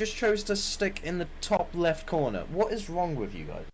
Just chose to stick in the top left corner. What is wrong with you guys?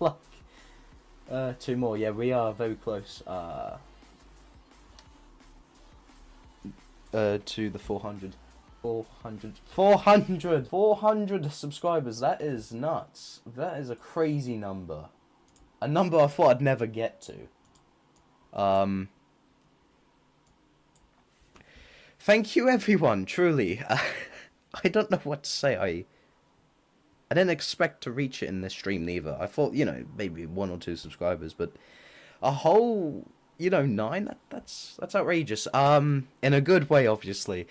Like, two more. Yeah, we are very close. To the 400. 400 subscribers. That is nuts. That is a crazy number. A number I thought I'd never get to. Thank you everyone, truly. I don't know what to say. I didn't expect to reach it in this stream neither. I thought, maybe 1 or 2 subscribers, but a whole, 9, that's outrageous. In a good way, obviously.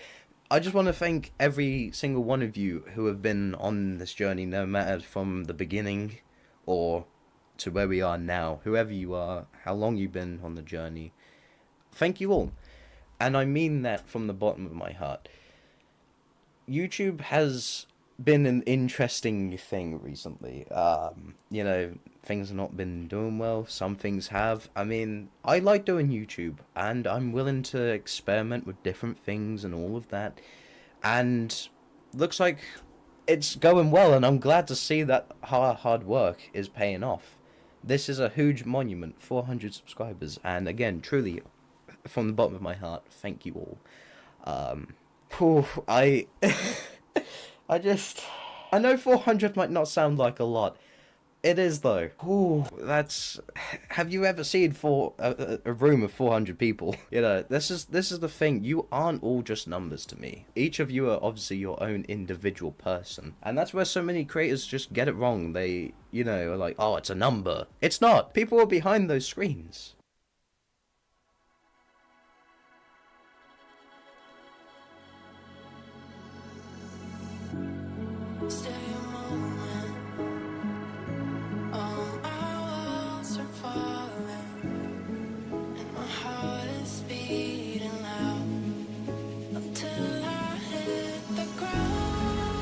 I just want to thank every single one of you who have been on this journey, no matter from the beginning or to where we are now. Whoever you are, how long you've been on the journey. Thank you all. And I mean that from the bottom of my heart. YouTube has been an interesting thing recently. Things have not been doing well. Some things have. I mean, I like doing YouTube, and I'm willing to experiment with different things and all of that. And looks like it's going well, and I'm glad to see that hard work is paying off. This is a huge monument, 400 subscribers, and again, truly, from the bottom of my heart, thank you all. I know 400 might not sound like a lot. It is though. Have you ever seen a room of 400 people? This is the thing. You aren't all just numbers to me. Each of you are obviously your own individual person. And that's where so many creators just get it wrong. They, are like, oh, it's a number. It's not. People are behind those screens. Stay a moment. All my walls are falling, and my heart is beating loud until I hit the ground.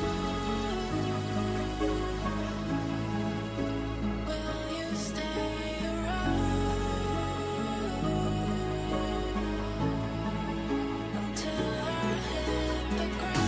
Will you stay around until I hit the ground?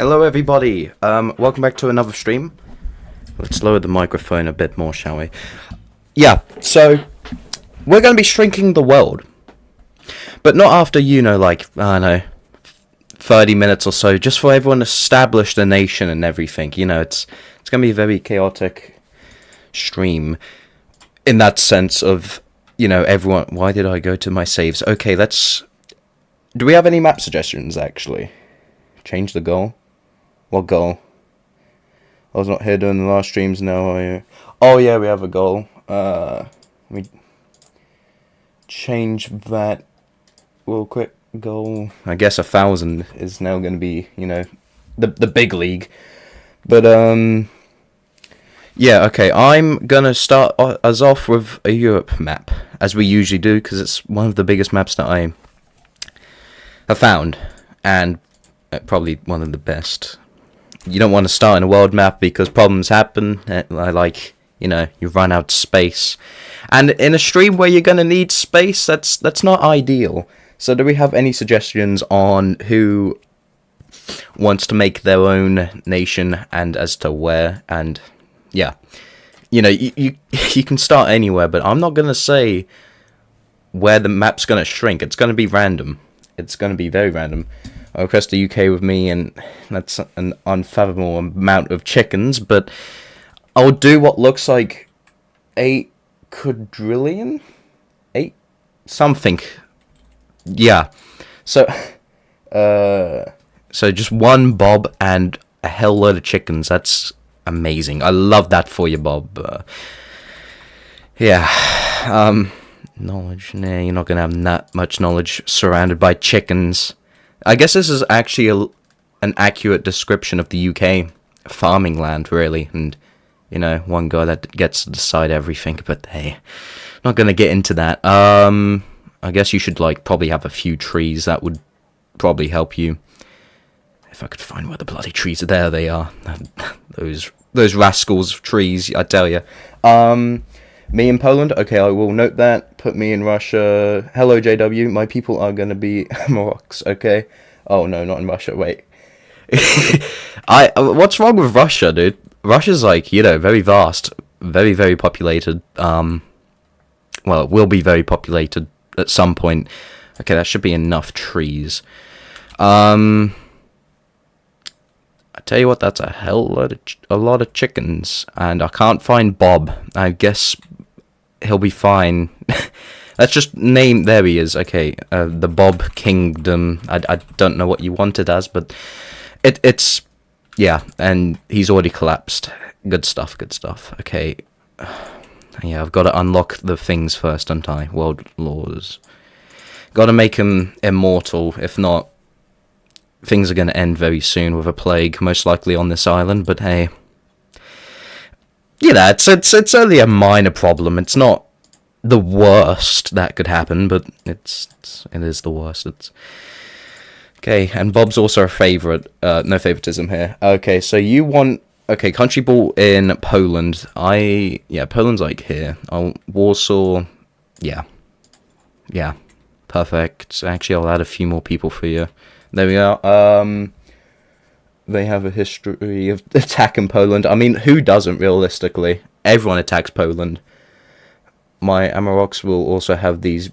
Hello everybody, welcome back to another stream. Let's lower the microphone a bit more, shall we? Yeah, so, we're going to be shrinking the world. But not after, like, I don't know, 30 minutes or so, just for everyone to establish the nation and everything. It's going to be a very chaotic stream. In that sense of, everyone... Why did I go to my saves? Okay, do we have any map suggestions, actually? Change the goal? What goal? I was not here during the last streams, no. Oh yeah, we have a goal. We change that real quick. Goal. I guess 1,000 is now going to be, the big league. But yeah, okay. I'm gonna start us off with a Europe map, as we usually do, because it's one of the biggest maps that I have found, and probably one of the best. You don't want to start in a world map because problems happen. You run out of space, and in a stream where you're gonna need space, that's not ideal. So, do we have any suggestions on who wants to make their own nation and as to where? And yeah, you can start anywhere, but I'm not gonna say where the map's gonna shrink. It's gonna be random. It's gonna be very random. I'll request the UK with me, and that's an unfathomable amount of chickens, but I'll do what looks like 8 quadrillion? 8? Something. Yeah. So just one Bob and a hell load of chickens. That's amazing. I love that for you, Bob. Yeah. Knowledge. Nah, you're not gonna have that much knowledge surrounded by chickens. I guess this is actually an accurate description of the UK farming land, really, and, one guy that gets to decide everything, but hey, not gonna get into that. I guess you should, probably have a few trees. That would probably help you. If I could find where the bloody trees are. There they are. Those rascals of trees, I tell you. Me in Poland? Okay, I will note that. Put me in Russia. Hello, JW. My people are going to be Morocs, okay? Oh, no, not in Russia. Wait. What's wrong with Russia, dude? Russia's, very vast. Very, very populated. Well, it will be very populated at some point. Okay, that should be enough trees. I tell you what, that's a lot of chickens. And I can't find Bob. I guess he'll be fine. Let's just name... There he is. Okay, the Bob Kingdom. I don't know what you want it as, but it's... Yeah, and he's already collapsed. Good stuff, good stuff. Okay. Yeah, I've got to unlock the things first, don't I? World laws. Got to make him immortal. If not, things are going to end very soon with a plague, most likely on this island, but hey... it's only a minor problem. It's not the worst that could happen, but it is the worst. Okay, and Bob's also a favourite. No favoritism here. Okay, so you want... Okay, country ball in Poland. Poland's here. Warsaw... Yeah, perfect. Actually, I'll add a few more people for you. There we are. They have a history of attacking Poland. I mean, who doesn't, realistically? Everyone attacks Poland. My Amaroks will also have these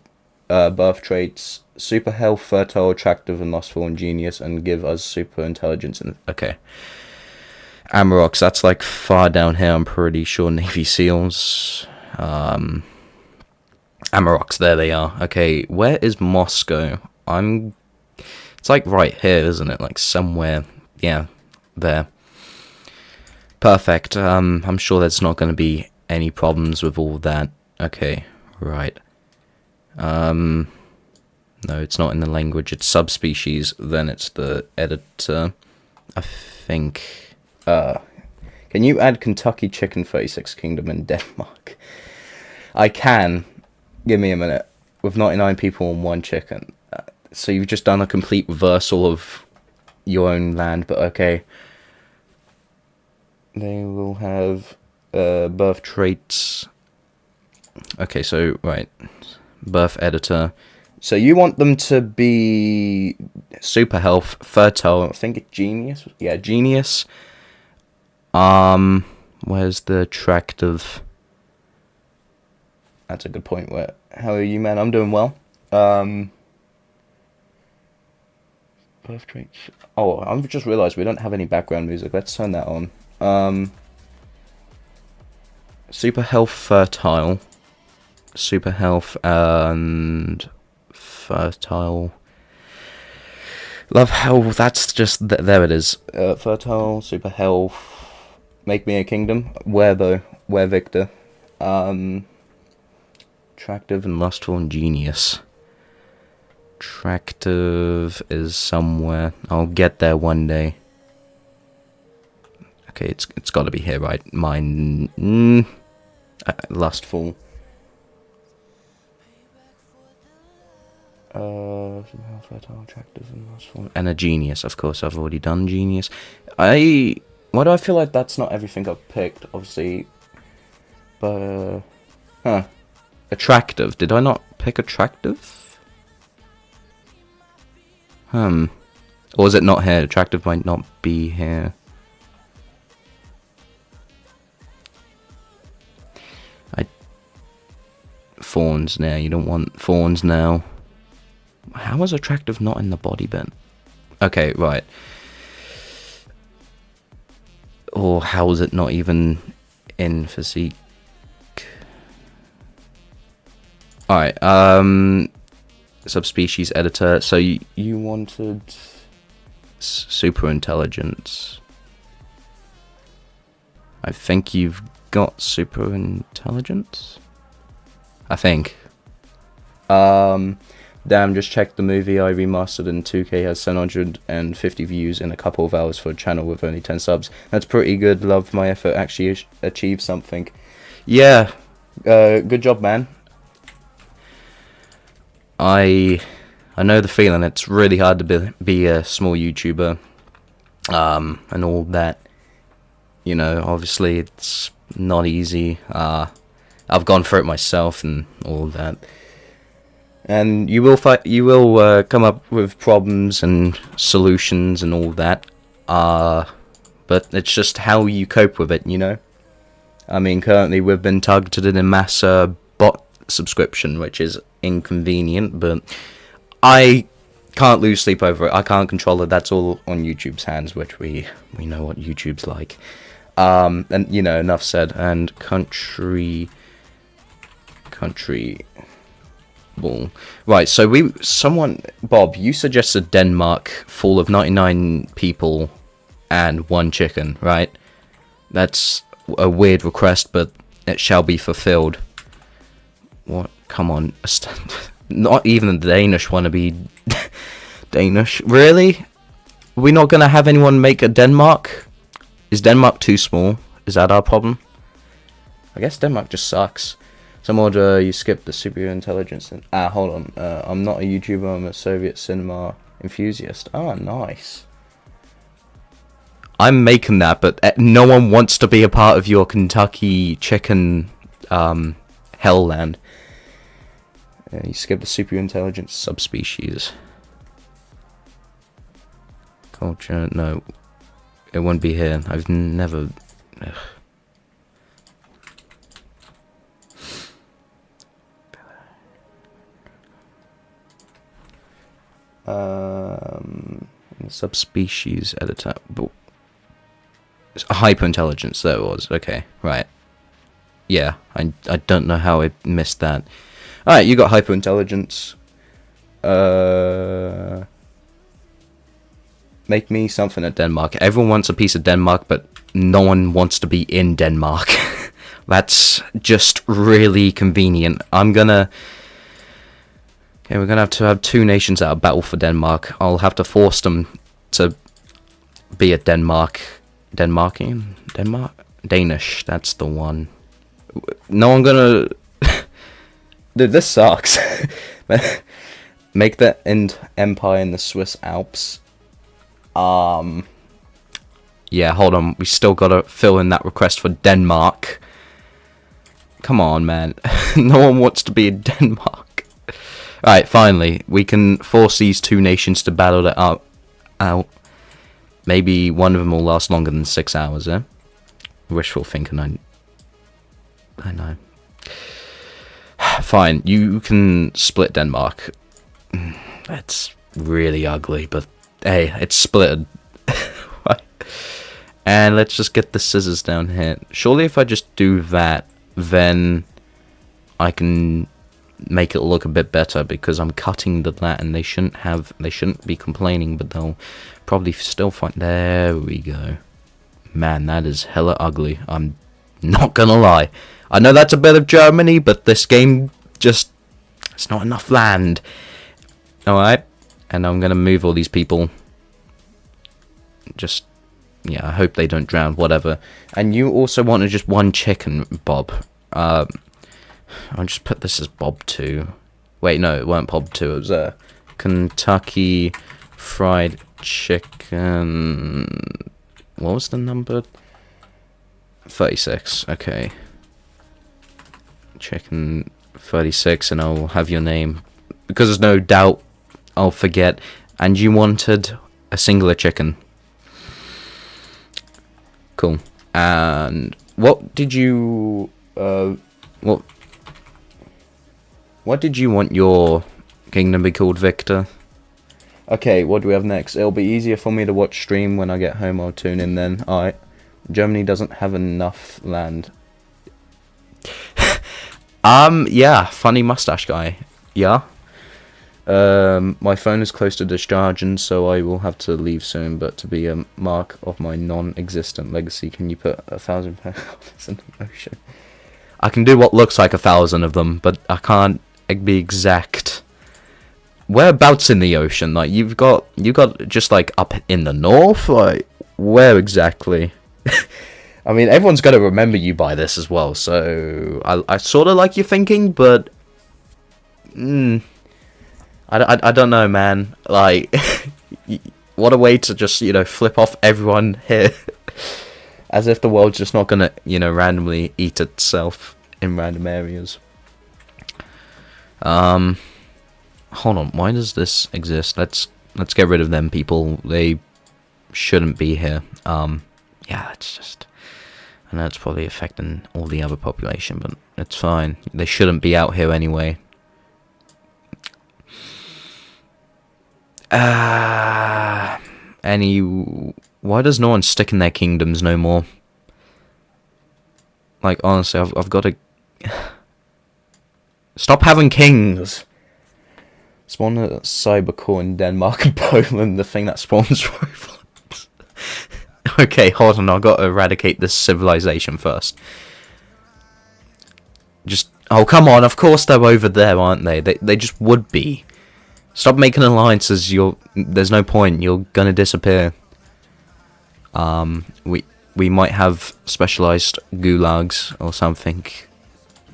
birth traits. Super health, fertile, attractive, and lustful, and genius, and give us super intelligence. Okay. Amaroks, that's far down here, I'm pretty sure. Navy SEALs. Amaroks, there they are. Okay, where is Moscow? It's right here, isn't it? Somewhere... Yeah, there. Perfect. I'm sure there's not going to be any problems with all that. Okay, right. No, it's not in the language. It's subspecies. Then it's the editor. I think. Can you add Kentucky Chicken 36 Kingdom in Denmark? I can. Give me a minute. With 99 people and 1 chicken. So you've just done a complete reversal of your own land, but okay. They will have birth traits. Okay, so right, birth editor. So you want them to be super health, fertile, I think genius? Yeah, genius. Where's the attractive? That's a good point. How are you, man? I'm doing well. Birth traits. Oh, I've just realised we don't have any background music. Let's turn that on. Super health, fertile. Super health and fertile. Love how that's just there. It is. Fertile, super health. Make me a kingdom. Where though? Where Victor? Attractive and lustful and genius. Attractive is somewhere. I'll get there one day. Okay, it's got to be here, right? Mine. Lustful. Fertile, attractive, and lustful. And a genius, of course. I've already done genius. Why do I feel like that's not everything I've picked? Obviously, but attractive. Did I not pick attractive? Or is it not here? Attractive might not be here. Fawns now. You don't want fawns now. How is attractive not in the body bin? Okay, right. Or how is it not even in physique? Alright, subspecies editor. So you wanted super intelligence. I think you've got super intelligence. I think. Damn, just checked the movie I remastered in 2K has 750 views in a couple of hours for a channel with only 10 subs. That's pretty good. Love my effort. Actually achieved something. Yeah. Good job, man. I know the feeling. It's really hard to be a small YouTuber. And all that. You know, obviously it's not easy. I've gone through it myself and all that. And you will come up with problems and solutions and all that. But it's just how you cope with it, you know? I mean, currently we've been targeted in a mass bot subscription, which is inconvenient, but I can't lose sleep over it. I can't control it. That's all on YouTube's hands, which we know what YouTube's like. And, you know, enough said. And country... Ball. Right, so Bob, you suggested Denmark full of 99 people and 1 chicken, right? That's a weird request, but it shall be fulfilled. What? Come on. Not even the Danish want to be Danish. Really? Are we not going to have anyone make a Denmark? Is Denmark too small? Is that our problem? I guess Denmark just sucks. Some order, you skipped the superior intelligence. Hold on. I'm not a YouTuber, I'm a Soviet cinema enthusiast. Ah, nice. I'm making that, but no one wants to be a part of your Kentucky chicken hellland. You skipped the superior intelligence subspecies. Culture, no. It won't be here. I've never... Ugh. Subspecies editor. Hyperintelligence, there it was. Okay, right. Yeah, I don't know how I missed that. Alright, you got hyperintelligence. Make me something at Denmark. Everyone wants a piece of Denmark, but no one wants to be in Denmark. That's just really convenient. Okay, we're gonna have to have 2 nations that are battle for Denmark. I'll have to force them to be a Denmarkian? Danish, that's the one. No one gonna... Dude, this sucks. Make the empire in the Swiss Alps. Yeah, hold on. We still gotta fill in that request for Denmark. Come on, man. No one wants to be in Denmark. Alright, finally. We can force these two nations to battle it out. Maybe one of them will last longer than 6 hours, eh? Wishful thinking, I know. Fine, you can split Denmark. That's really ugly, but hey, it's split. And let's just get the scissors down here. Surely if I just do that, then I can make it look a bit better, because I'm cutting that, and they shouldn't be complaining, but they'll probably still find. There we go. Man, that is hella ugly. I'm not gonna lie. I know that's a bit of Germany, but this game just, it's not enough land. Alright, and I'm gonna move all these people. Just, yeah, I hope they don't drown, whatever. And you also wanted just one chicken, Bob. I'll just put this as Bob 2. Wait, no, it weren't Bob 2, it was Kentucky Fried Chicken. What was the number? 36, okay. Chicken 36, and I'll have your name, because there's no doubt I'll forget. And you wanted a singular chicken. Cool. And what did you what did you want your kingdom be called, Victor? Okay, what do we have next? It'll be easier for me to watch stream when I get home. I'll tune in then. Alright. Germany doesn't have enough land. Yeah, funny mustache guy. Yeah. My phone is close to discharging, so I will have to leave soon, but to be a mark of my non-existent legacy, can you put 1,000 pounds in the ocean? I can do what looks like 1,000 of them, but I can't be exact. Whereabouts in the ocean? Like, you got just like up in the north? Like, where exactly? I mean, everyone's gonna remember you by this as well, so I sort of like your thinking, but I don't know, man. Like, what a way to just, flip off everyone here. As if the world's just not gonna, randomly eat itself in random areas. Hold on, why does this exist? Let's get rid of them people. They shouldn't be here. Yeah, it's just, I know it's probably affecting all the other population, but it's fine. They shouldn't be out here anyway. Why does no one stick in their kingdoms no more? Like, honestly, I've got to stop having kings. Spawn a cybercore in Denmark and Poland, the thing that spawns robots. Okay, hold on, I've got to eradicate this civilization first. Oh, come on, of course they're over there, aren't they? They just would be. Stop making alliances, there's no point, you're gonna disappear. We might have specialized gulags or something.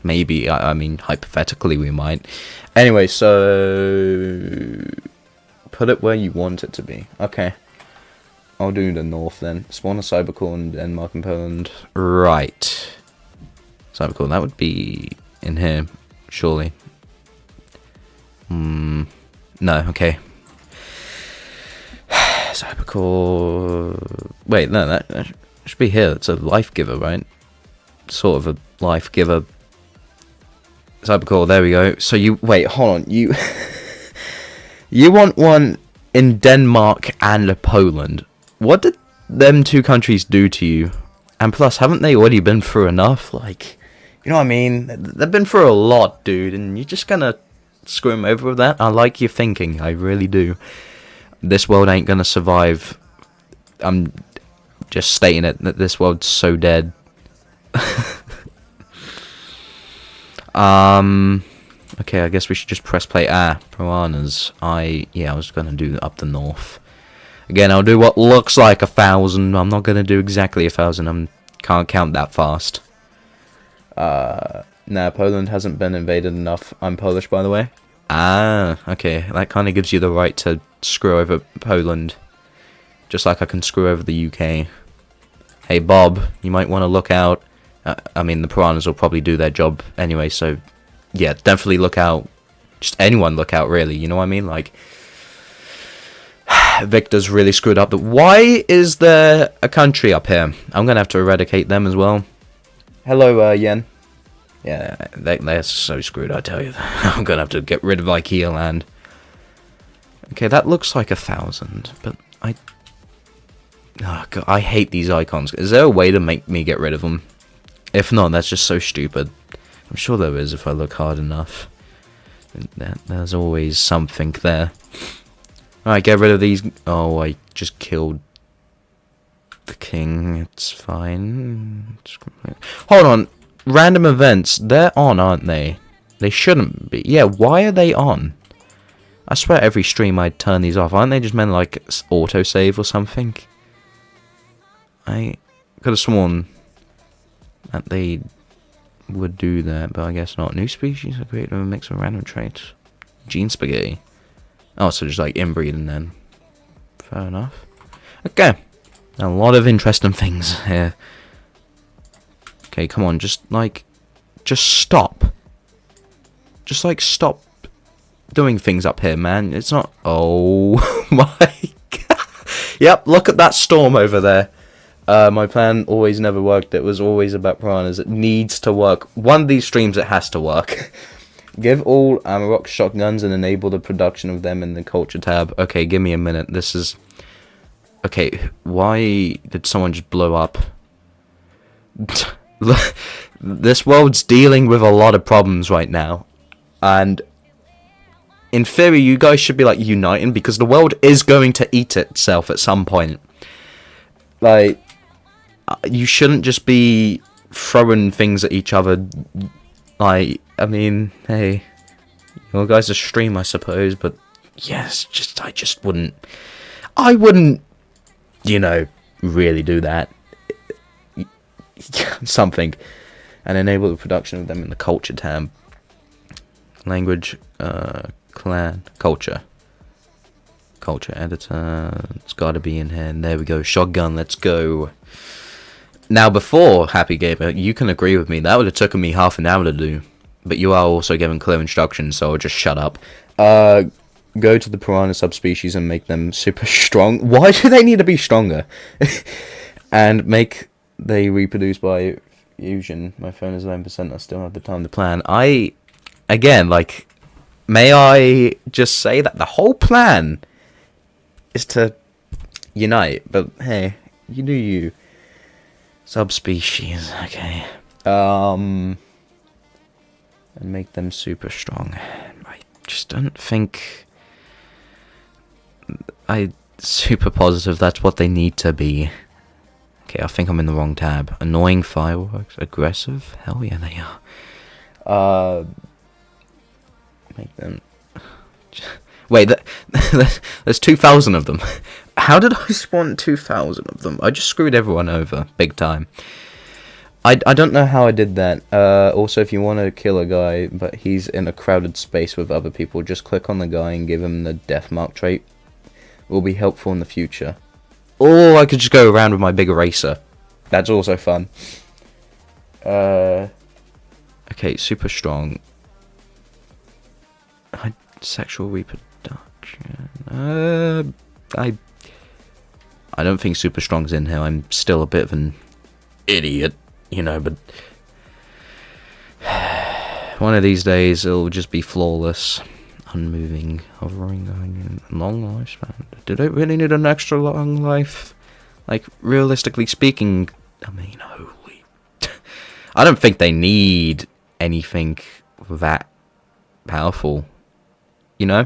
Maybe, I mean, hypothetically we might. Anyway, so put it where you want it to be. Okay. I'll do the north then. Spawn a cybercore in Denmark and Poland. Right. Cybercore, that would be in here, surely. No, okay. Cybercore. Wait, no, that should be here. It's a life giver, right? Sort of a life giver. Cybercore, there we go. So wait, hold on. You want one in Denmark and Poland. What did them two countries do to you? And plus, haven't they already been through enough? Like, you know what I mean? They've been through a lot, dude, and you're just gonna screw them over with that? I like your thinking, I really do. This world ain't gonna survive. I'm just stating it, that this world's so dead. Okay, I guess we should just press play. Piranhas. I was gonna do up the north. Again, I'll do what looks like 1,000. I'm not gonna do exactly 1,000. I can't count that fast. Nah, Poland hasn't been invaded enough. I'm Polish, by the way. Okay. That kind of gives you the right to screw over Poland. Just like I can screw over the UK. Hey, Bob, you might want to look out. I mean, the piranhas will probably do their job anyway, so yeah, definitely look out. just anyone look out, really. You know what I mean? Like, Victor's really screwed up. Why is there a country up here? I'm gonna have to eradicate them as well. Hello, Yen. Yeah, they're so screwed, I tell you. I'm gonna have to get rid of IKEA land. Okay, that looks like 1,000, but oh God, I hate these icons. Is there a way to make me get rid of them? If not, that's just so stupid. I'm sure there is if I look hard enough. There's always something there. Alright, get rid of these. Oh, I just killed the king. It's fine. Hold on. Random events. They're on, aren't they? They shouldn't be. Yeah, why are they on? I swear every stream I'd turn these off. Aren't they just meant like autosave or something? I could have sworn that they would do that, but I guess not. New species are created with a mix of random traits. Gene spaghetti. Oh, so just like inbreeding then. Fair enough. Okay. A lot of interesting things here. Okay, come on, just stop. Just stop doing things up here, man. It's not. Oh my God. Yep, look at that storm over there. My plan always never worked. It was always about piranhas. It needs to work. One of these streams, it has to work. Give all Amarok shotguns and enable the production of them in the culture tab. Okay, give me a minute. This is. Okay, why did someone just blow up? This world's dealing with a lot of problems right now. And in theory, you guys should be like uniting because the world is going to eat itself at some point. Like, you shouldn't just be throwing things at each other. Like, I mean, hey, you guys are stream, I suppose, but yes, I just wouldn't. I wouldn't, really do that. Something. And enable the production of them in the culture tab. Language, clan, culture. Culture editor. It's gotta be in here. And there we go. Shotgun, let's go. Now, before, Happy Gamer, you can agree with me. That would have taken me half an hour to do. But you are also given clear instructions, so I'll just shut up. Go to the piranha subspecies and make them super strong. Why do they need to be stronger? And make they reproduce by fusion. My phone is 11%. I still have the time to plan. Again, may I just say that the whole plan is to unite. But hey, you do you. Subspecies, okay. And make them super strong. I just don't think. I'm super positive that's what they need to be. Okay, I think I'm in the wrong tab. Annoying fireworks, aggressive. Hell yeah, they are. Make them. Wait, there's 2,000 of them. How did I spawn 2,000 of them? I just screwed everyone over, big time. I don't know how I did that. Also, if you want to kill a guy, but he's in a crowded space with other people, just click on the guy and give him the death mark trait. It will be helpful in the future. Or I could just go around with my big eraser. That's also fun. Okay, super strong. Sexual reproduction. I don't think super strong's in here. I'm still a bit of an idiot, but one of these days it'll just be flawless. Unmoving, hovering, long lifespan. Do they really need an extra long life? Realistically speaking, I mean, holy. I don't think they need anything that powerful. Go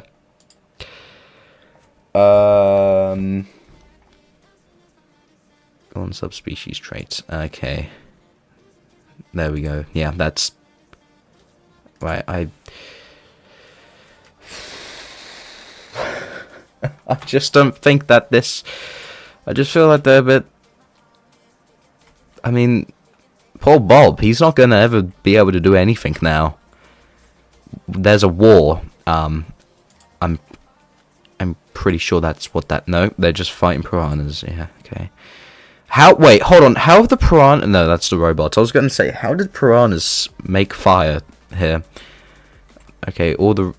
on subspecies traits. Okay. There we go. Yeah, that's right. I just don't think that this. I just feel like they're a bit. I mean, poor Bob. He's not gonna ever be able to do anything now. There's a war. I'm pretty sure that's what that. No, they're just fighting piranhas. Yeah. Okay. Wait, hold on. How have the piranha? No, that's the robots. I was gonna say, how did piranhas make fire here? Okay, all the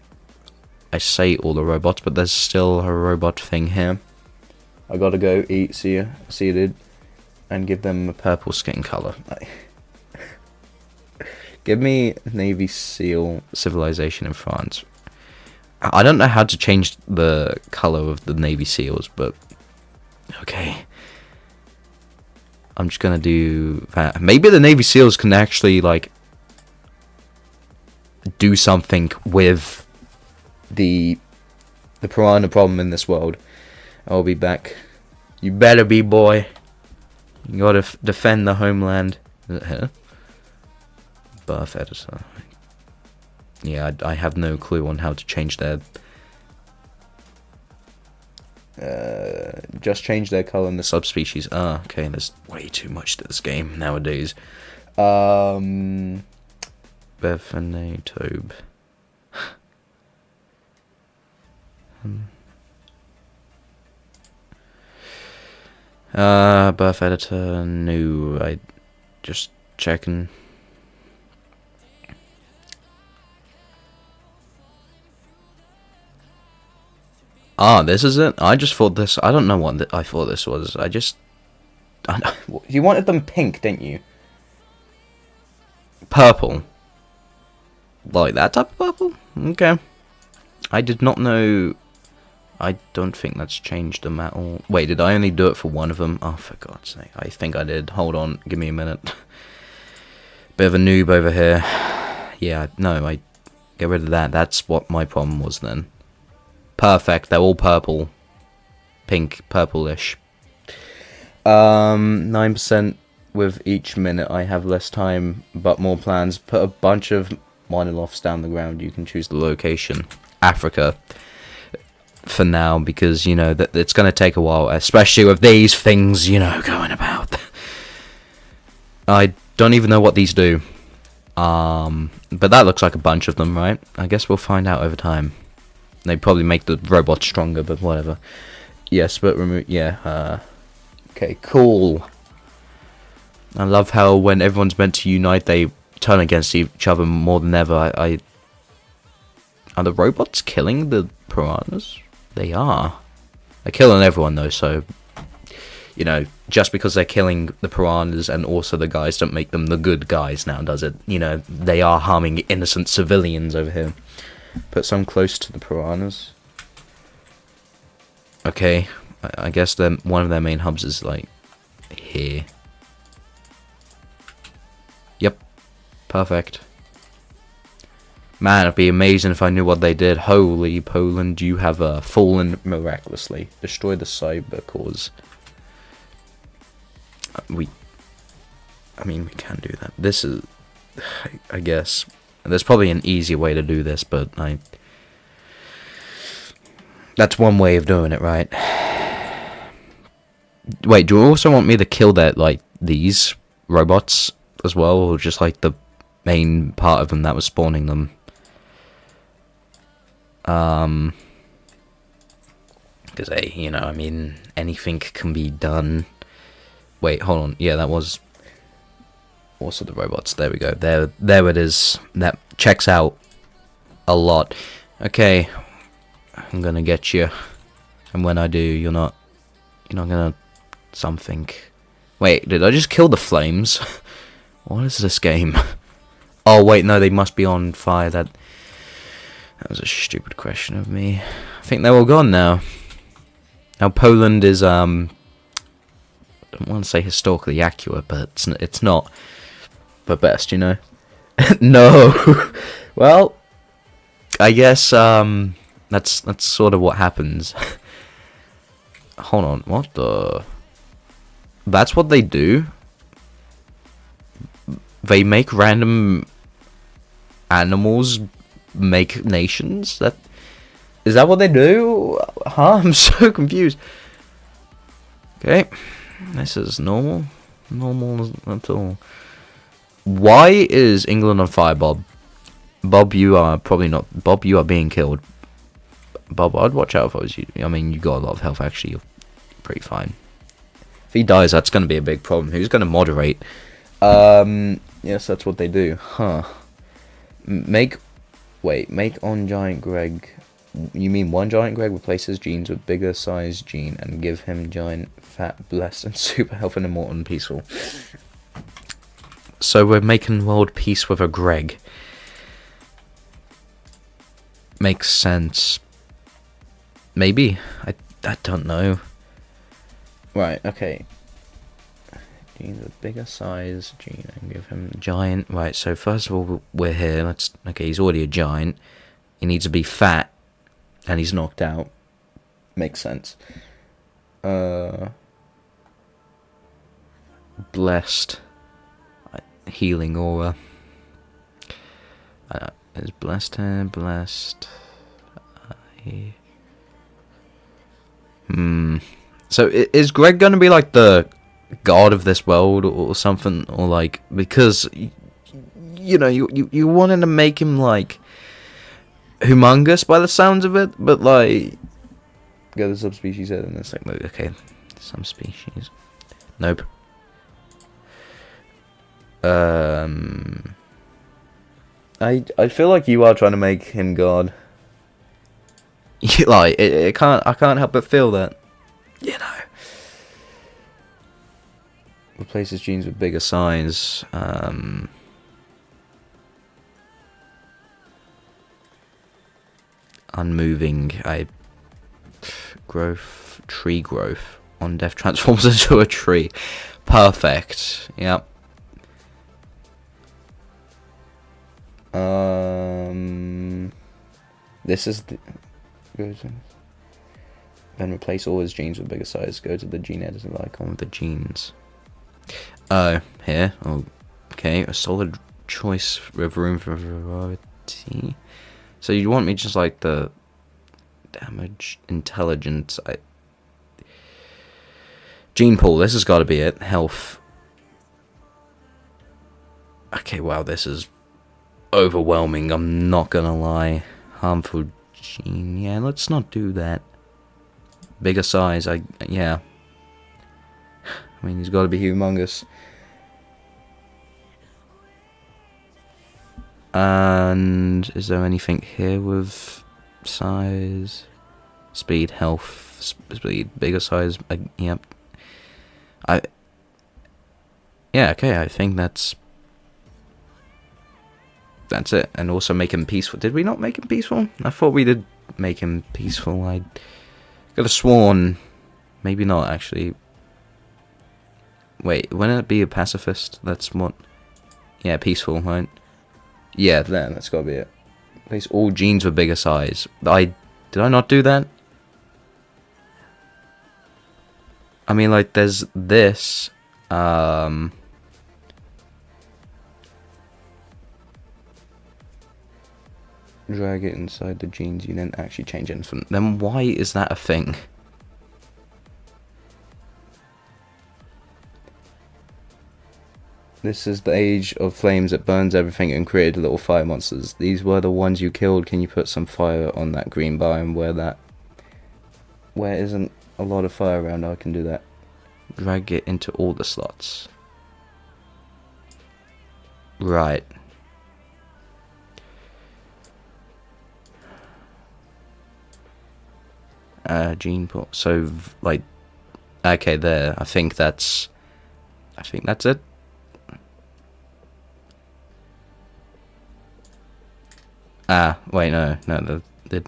I say all the robots, but there's still a robot thing here. I gotta go eat, see ya, dude, and give them a purple skin color. Give me Navy SEAL civilization in France. I don't know how to change the color of the Navy SEALs, but okay. I'm just gonna do that. Maybe the Navy SEALs can actually, like, do something with the piranha problem in this world. I'll be back. You better be, boy. You gotta defend the homeland. Birth editor. Yeah, I have no clue on how to change their... just change their color in the subspecies. Ah, okay, there's way too much to this game nowadays. Bethany Tobe. Birth editor, new. I just checking. Ah, this is it? I just thought this... I don't know what I thought this was. You wanted them pink, didn't you? Purple. Like that type of purple? Okay. I did not know... I don't think that's changed them at all. Wait, did I only do it for one of them? Oh, for God's sake. I think I did. Hold on. Give me a minute. Bit of a noob over here. Yeah, no, I... Get rid of that. That's what my problem was then. Perfect, they're all purple. Pink, purplish. 9% with each minute. I have less time, but more plans. Put a bunch of monoliths down the ground. You can choose the location. Africa. For now, because, you know, that it's going to take a while. Especially with these things, you know, going about. I don't even know what these do. But that looks like a bunch of them, right? I guess we'll find out over time. They probably make the robot stronger, but whatever. Yes, but remove... Yeah, okay, cool. I love how when everyone's meant to unite, they turn against each other more than ever. Are the robots killing the piranhas? They are. They're killing everyone, though, so... You know, just because they're killing the piranhas and also the guys don't make them the good guys now, does it? You know, they are harming innocent civilians over here. Put some close to the piranhas. Okay, I guess one of their main hubs is like here. Yep, perfect. Man, it'd be amazing if I knew what they did. Holy Poland, you have fallen miraculously. Destroy the cyber cores. I mean, we can do that. This is, I guess. There's probably an easier way to do this, but that's one way of doing it, right? Wait, do you also want me to kill these robots as well, or just like the main part of them that was spawning them? Because, hey, you know, I mean, anything can be done. Wait, hold on. Yeah, that was... Also the robots. There we go. There it is. That checks out a lot. Okay, I'm gonna get you, and when I do, you're not gonna something. Wait, did I just kill the flames? What is this game? Oh wait, no, they must be on fire. That was a stupid question of me. I think they're all gone now. Now Poland is I don't want to say historically accurate, but it's not. But best, you know. No. Well, I guess that's sort of what happens. Hold on, what the? That's what they do. They make random animals make nations. Is that what they do? Huh? I'm so confused. Okay, this is normal at all. Why is England on fire, Bob? Bob, you are probably not. Bob, you are being killed. Bob, I'd watch out if I was you. I mean, you got a lot of health, actually. You're pretty fine. If he dies, that's going to be a big problem. Who's going to moderate? Yes, that's what they do. Huh. Make on Giant Greg You mean one giant Greg replaces genes with bigger size gene and give him giant, fat, blessed, and super healthy and immortal and peaceful. So we're making world peace with a Greg. Makes sense. Maybe. I don't know. Right, okay. Genes with bigger size gene and give him giant. Right, so first of all, we're here. Okay, he's already a giant. He needs to be fat. And he's knocked out. Makes sense. Blessed. Healing aura. Is blessed here? Blessed. So is Greg gonna be like the god of this world or something? Or like, because, you know, you wanted to make him like humongous by the sounds of it, but like, go the subspecies head, and it's like, okay, some species, nope. I feel like you are trying to make him god. Like, I can't help but feel that, you know. Replaces genes with bigger size. Unmoving. Tree growth. On death transforms into a tree. Perfect. Yep. This is the. Then replace all his genes with bigger size. Go to the gene editor icon with the genes. Here. Oh, okay. A solid choice with room for variety. So you want me just like the damage, intelligence, gene pool. This has got to be it. Health. Okay, wow, this is overwhelming. I'm not gonna lie. Harmful gene. Yeah, let's not do that. Bigger size. Yeah. I mean, he's got to be humongous. And is there anything here with size, speed, health, speed, bigger size? Yep. Yeah. Okay. I think that's it. And also make him peaceful. Did we not make him peaceful? I thought we did make him peaceful. I could have sworn. Maybe not actually. Wait, wouldn't it be a pacifist? That's what. Yeah, peaceful, right? Yeah, that's gotta be it. Place all genes with bigger size. Did I not do that? I mean, like, there's this. Drag it inside the genes. You didn't actually change anything. Then why is that a thing? This is the age of flames that burns everything and created little fire monsters. These were the ones you killed. Can you put some fire on that green biome where isn't a lot of fire around? I can do that. Drag it into all the slots. Right. Gene pool. So, like, okay, there. I think that's it. Wait, no, did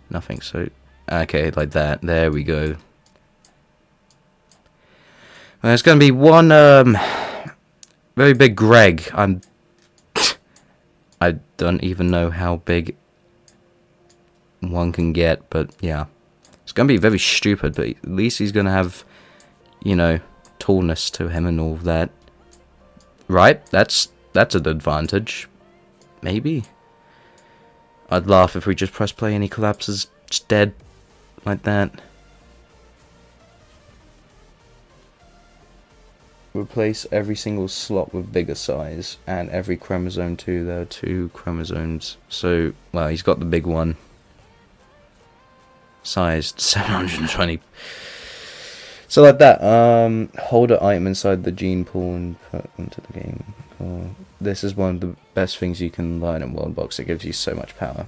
nothing. So, okay, like that. There we go. Well, it's gonna be one very big Greg. I don't even know how big one can get, but yeah, it's gonna be very stupid. But at least he's gonna have, you know, tallness to him and all of that. Right? That's an advantage. Maybe. I'd laugh if we just press play and he collapses just dead like that. Replace every single slot with bigger size and every chromosome too. There are 2 chromosomes. So, well, he's got the big one. Sized 720. So like that. Hold an item inside the gene pool and put into the game. This is one of the best things you can learn in Worldbox. It gives you so much power.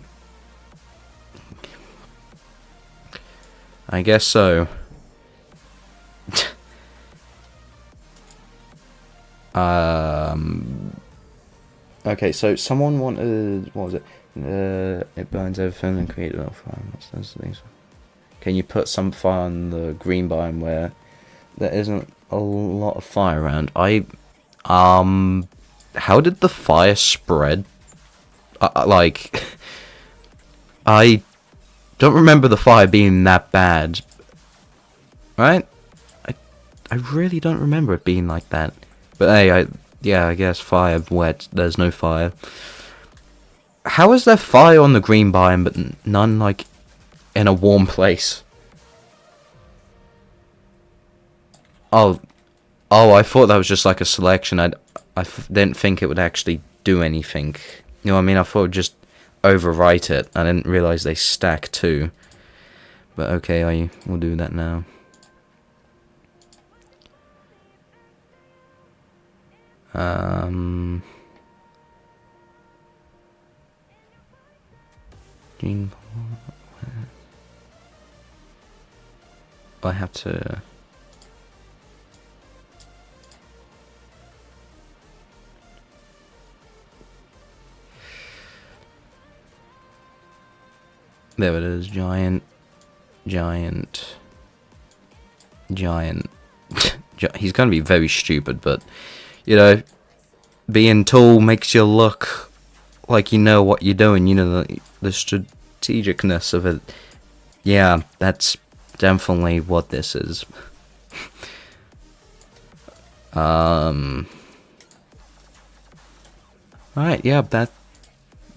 I guess so. Okay, so someone wanted, what was it? It burns everything and creates a fire. What's those? Can you put some fire on the green biome where there isn't a lot of fire around? How did the fire spread? Like, I don't remember the fire being that bad, right? I really don't remember it being like that. But hey, yeah, I guess fire wet. There's no fire. How is there fire on the green biome, but none like in a warm place? Oh, I thought that was just like a selection. Didn't think it would actually do anything. You know what I mean? I thought it would just overwrite it. I didn't realize they stack too. But okay, we'll do that now. Gene. I have to. There it is, giant. He's gonna be very stupid, but you know, being tall makes you look like you know what you're doing. You know the strategicness of it. Yeah, that's definitely what this is. Alright, yeah, that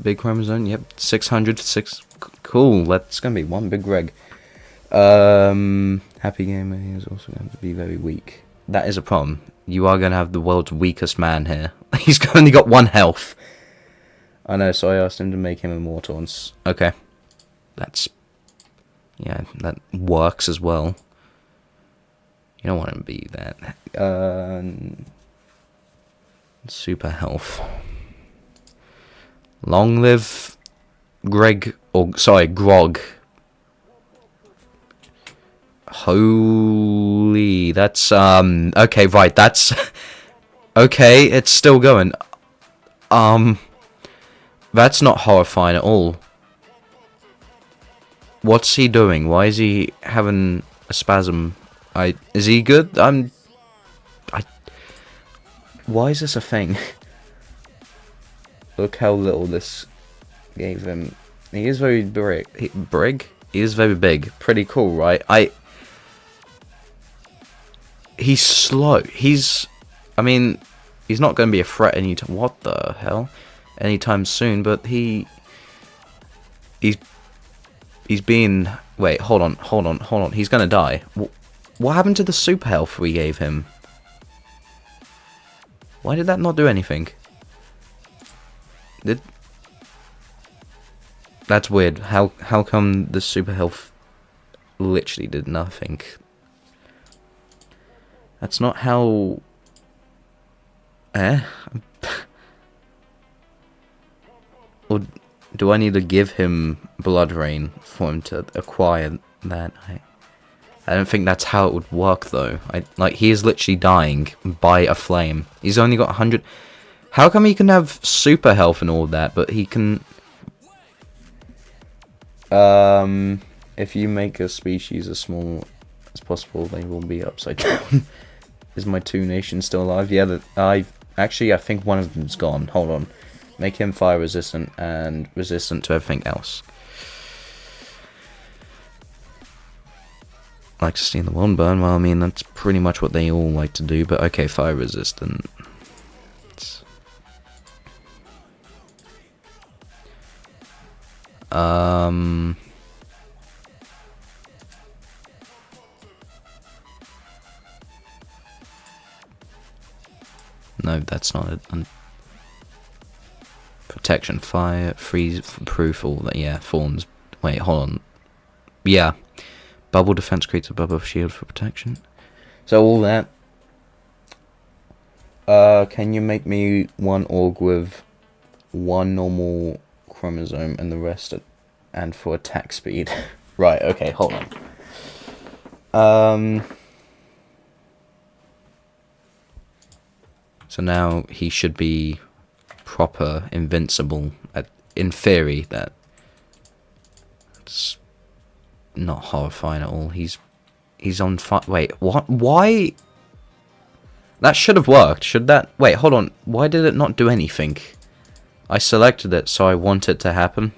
big chromosome. Yep, 606. Cool. That's gonna be one big reg. Happy Gamer is also going to be very weak. That is a problem. You are going to have the world's weakest man here. He's only got 1 health. I know, so I asked him to make him immortal. Okay. Yeah, that works as well. You don't want him to be that. Super health. Long live Grog. Holy, that's, okay, right, that's, okay, it's still going. That's not horrifying at all. What's he doing? Why is he having a spasm? Is he good? Why is this a thing? Look how little this gave him. He is very big. He is very big. Pretty cool, right? He's slow. I mean, he's not going to be a threat anytime. What the hell? Anytime soon, but he's being. Wait, hold on. He's going to die. What happened to the super health we gave him? Why did that not do anything? That's weird. How come the super health literally did nothing? That's not how. Or do I need to give him blood rain for him to acquire that? I don't think that's how it would work though. Like he is literally dying by a flame. He's only got 100. How come he can have super health and all that, but he can? If you make a species as small as possible, they will be upside down. Is my 2 nations still alive? Yeah, I think one of them's gone. Hold on. Make him fire resistant and resistant to everything else. Like to steal the one burn. Well, I mean, that's pretty much what they all like to do, but okay, fire resistant. No, that's not it. Protection, fire, freeze, proof, all that. Yeah, forms. Wait, hold on. Yeah. Bubble defense creates a bubble shield for protection. So all that. Can you make me 1 org with 1 normal chromosome and the rest and for attack speed? Right, okay, hold on. So now he should be proper invincible. In theory, that's not horrifying at all. He's on fire. Wait, what? Why? That should have worked. Should that? Wait, hold on. Why did it not do anything? I selected it, so I want it to happen.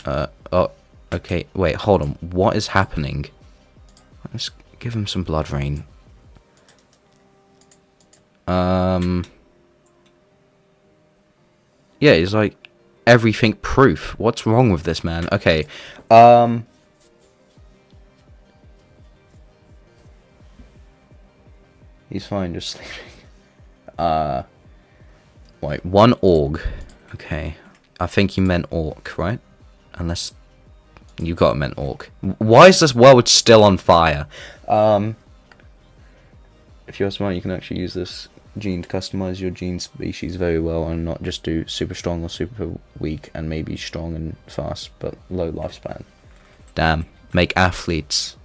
Oh, okay. Wait, hold on. What is happening? Let's give him some blood rain. Yeah, he's like everything proof. What's wrong with this man? Okay. He's fine, just sleeping. Wait, one org. Okay. I think you meant orc, right? Unless you got meant orc. Why is this world still on fire? If you're smart, you can actually use this gene to customize your gene species very well and not just do super strong or super weak and maybe strong and fast, but low lifespan. Damn. Make athletes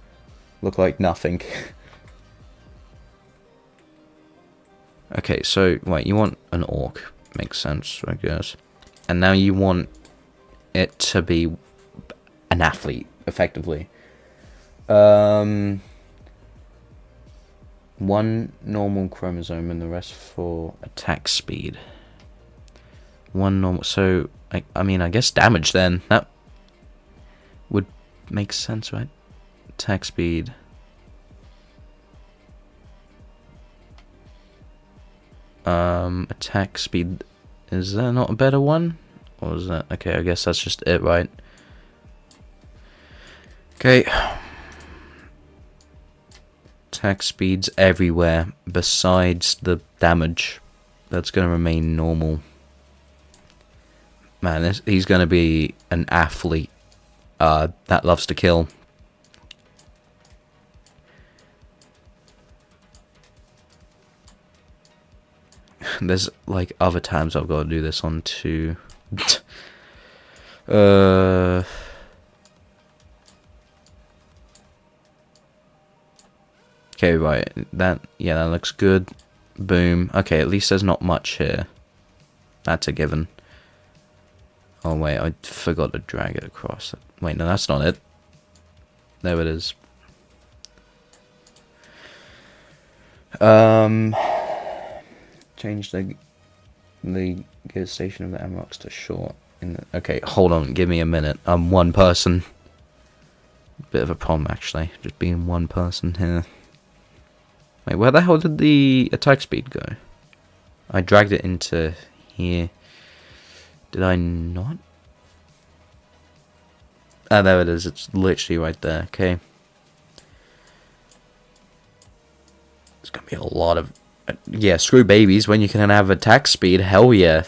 look like nothing. Okay, so, wait, you want an orc. Makes sense, I guess. And now you want it to be an athlete, effectively. One normal chromosome and the rest for attack speed. One normal... So, I mean, I guess damage then. That would make sense, right? Attack speed. Attack speed. Is there not a better one? Or is that... Okay, I guess that's just it, right? Okay. Attack speeds everywhere besides the damage. That's going to remain normal. Man, he's going to be an athlete that loves to kill. There's like other times I've got to do this on too. Okay, right. That looks good. Boom. Okay, at least there's not much here. That's a given. Oh wait, I forgot to drag it across. Wait, no, that's not it. There it is. Change the gear station of the MROX to short. Okay, hold on, give me a minute. I'm one person. Bit of a problem actually, just being one person here. Wait, where the hell did the attack speed go? I dragged it into here. Did I not? Ah, there it is. It's literally right there. Okay. There's gonna be a lot of... yeah, screw babies when you can have attack speed. Hell yeah.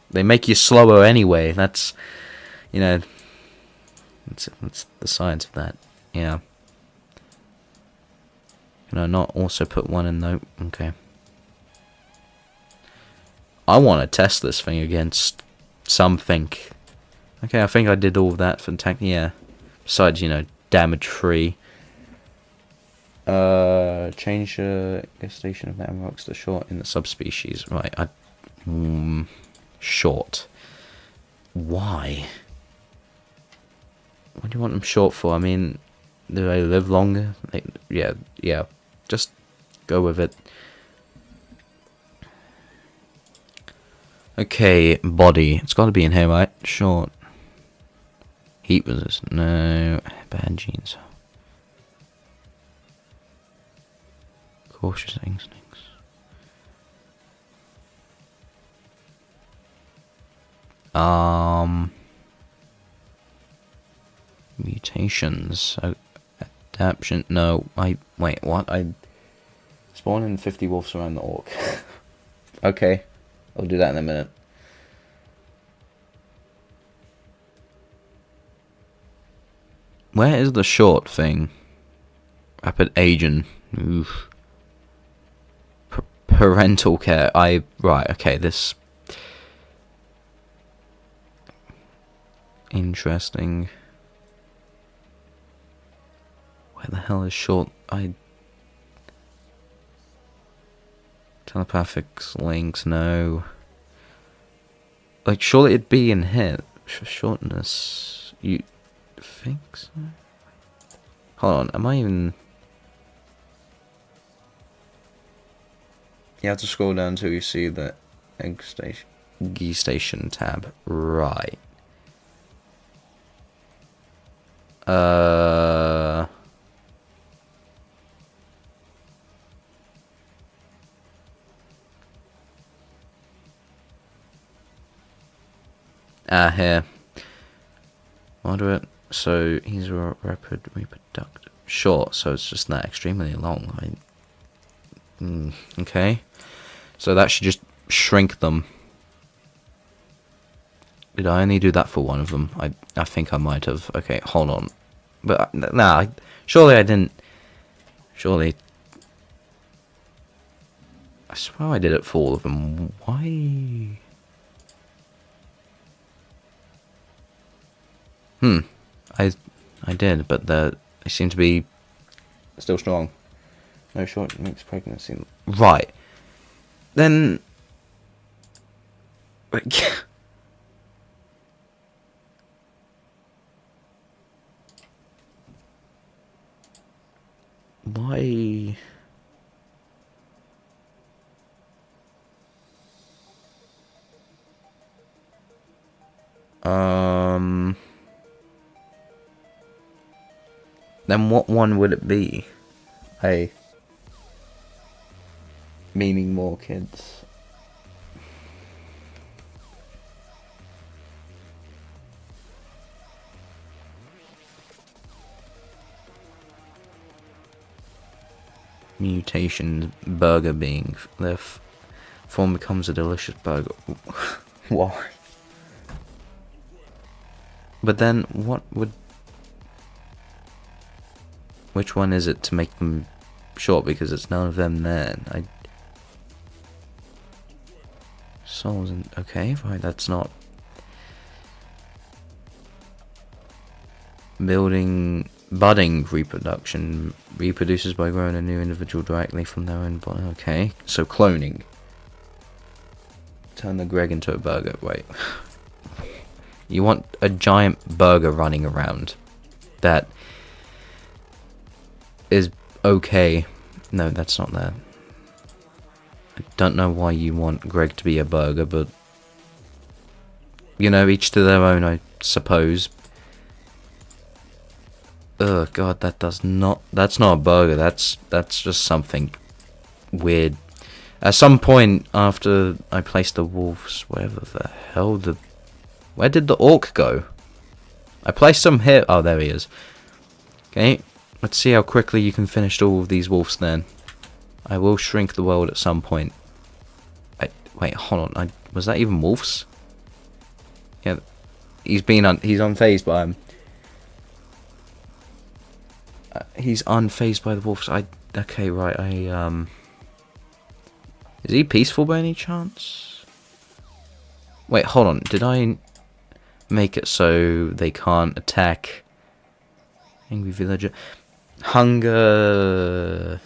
They make you slower anyway. That's... You know... That's the science of that. Yeah. Can I not also put one in though? Okay. I want to test this thing against something. Okay, I think I did all of that for attack. Yeah. Besides, you know, damage free. Change the station of the MROX to short in the subspecies. Right. Short. Why? What do you want them short for? I mean, do they live longer? Yeah. Just go with it. Okay, body. It's got to be in here, right? Short. Heat resistant. No. Bad genes. Cautious instincts. Mutations. Adaption. No. Wait, what? I spawn in 50 wolves around the orc. Okay. I'll do that in a minute. Where is the short thing? Rapid aging. Oof. Parental care. Right, okay, this... Interesting. Where the hell is short? Telepathic links, no. Like, surely it'd be in here. Shortness. You think so? Hold on, am I even... You have to scroll down until you see the egg station, G station tab. Right. Here. Moderate. So he's a rapid reproductive. Short, so it's just not extremely long. Okay. So that should just shrink them. Did I only do that for one of them? I think I might have. Okay, hold on. But, nah, surely I didn't. Surely. I swear I did it for all of them. Why? I did, but they seem to be still strong. No short mixed pregnancy. Right. Then... Why... Then what one would it be? Hey. Meaning more kids. Mutation burger being their form becomes a delicious burger. Why? But then what would... Which one is it to make them short? Because it's none of them then. Souls and... Okay, right, that's not... Budding reproduction. Reproduces by growing a new individual directly from their own body. Okay, so cloning. Turn the Greg into a burger. Wait. You want a giant burger running around. That... is okay. No, that's not there. I don't know why you want Greg to be a burger, but... You know, each to their own, I suppose. Oh god, that's not a burger, that's just something weird. At some point after I placed the wolves, wherever the hell where did the orc go? I placed them here. Oh, there he is. Okay, let's see how quickly you can finish all of these wolves then. I will shrink the world at some point. Wait, hold on, was that even wolves? Yeah, he's unfazed by him. He's unfazed by the wolves. Okay, right, is he peaceful by any chance? Wait, hold on, did I make it so they can't attack angry villager? Hunger...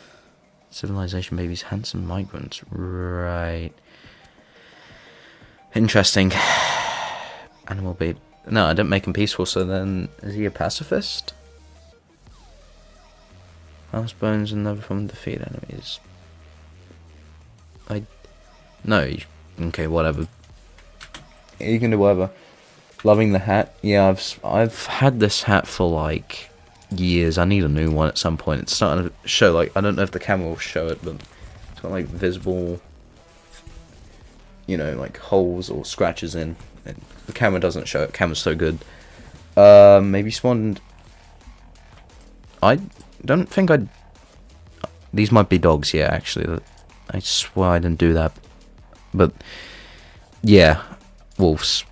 Civilization babies, handsome migrants. Right. Interesting. Animal babe. No, I didn't make him peaceful, so then... Is he a pacifist? House bones and never from defeat enemies. No. Okay, whatever. You can do whatever. Loving the hat. Yeah, I've had this hat for like years. I need a new one at some point. It's starting to show, like, I don't know if the camera will show it, but it's got like visible, you know, like holes or scratches in. And the camera doesn't show it. The camera's so good. Maybe spawned. I don't think I'd... These might be dogs, yeah, actually. I swear I didn't do that. But, yeah, wolves.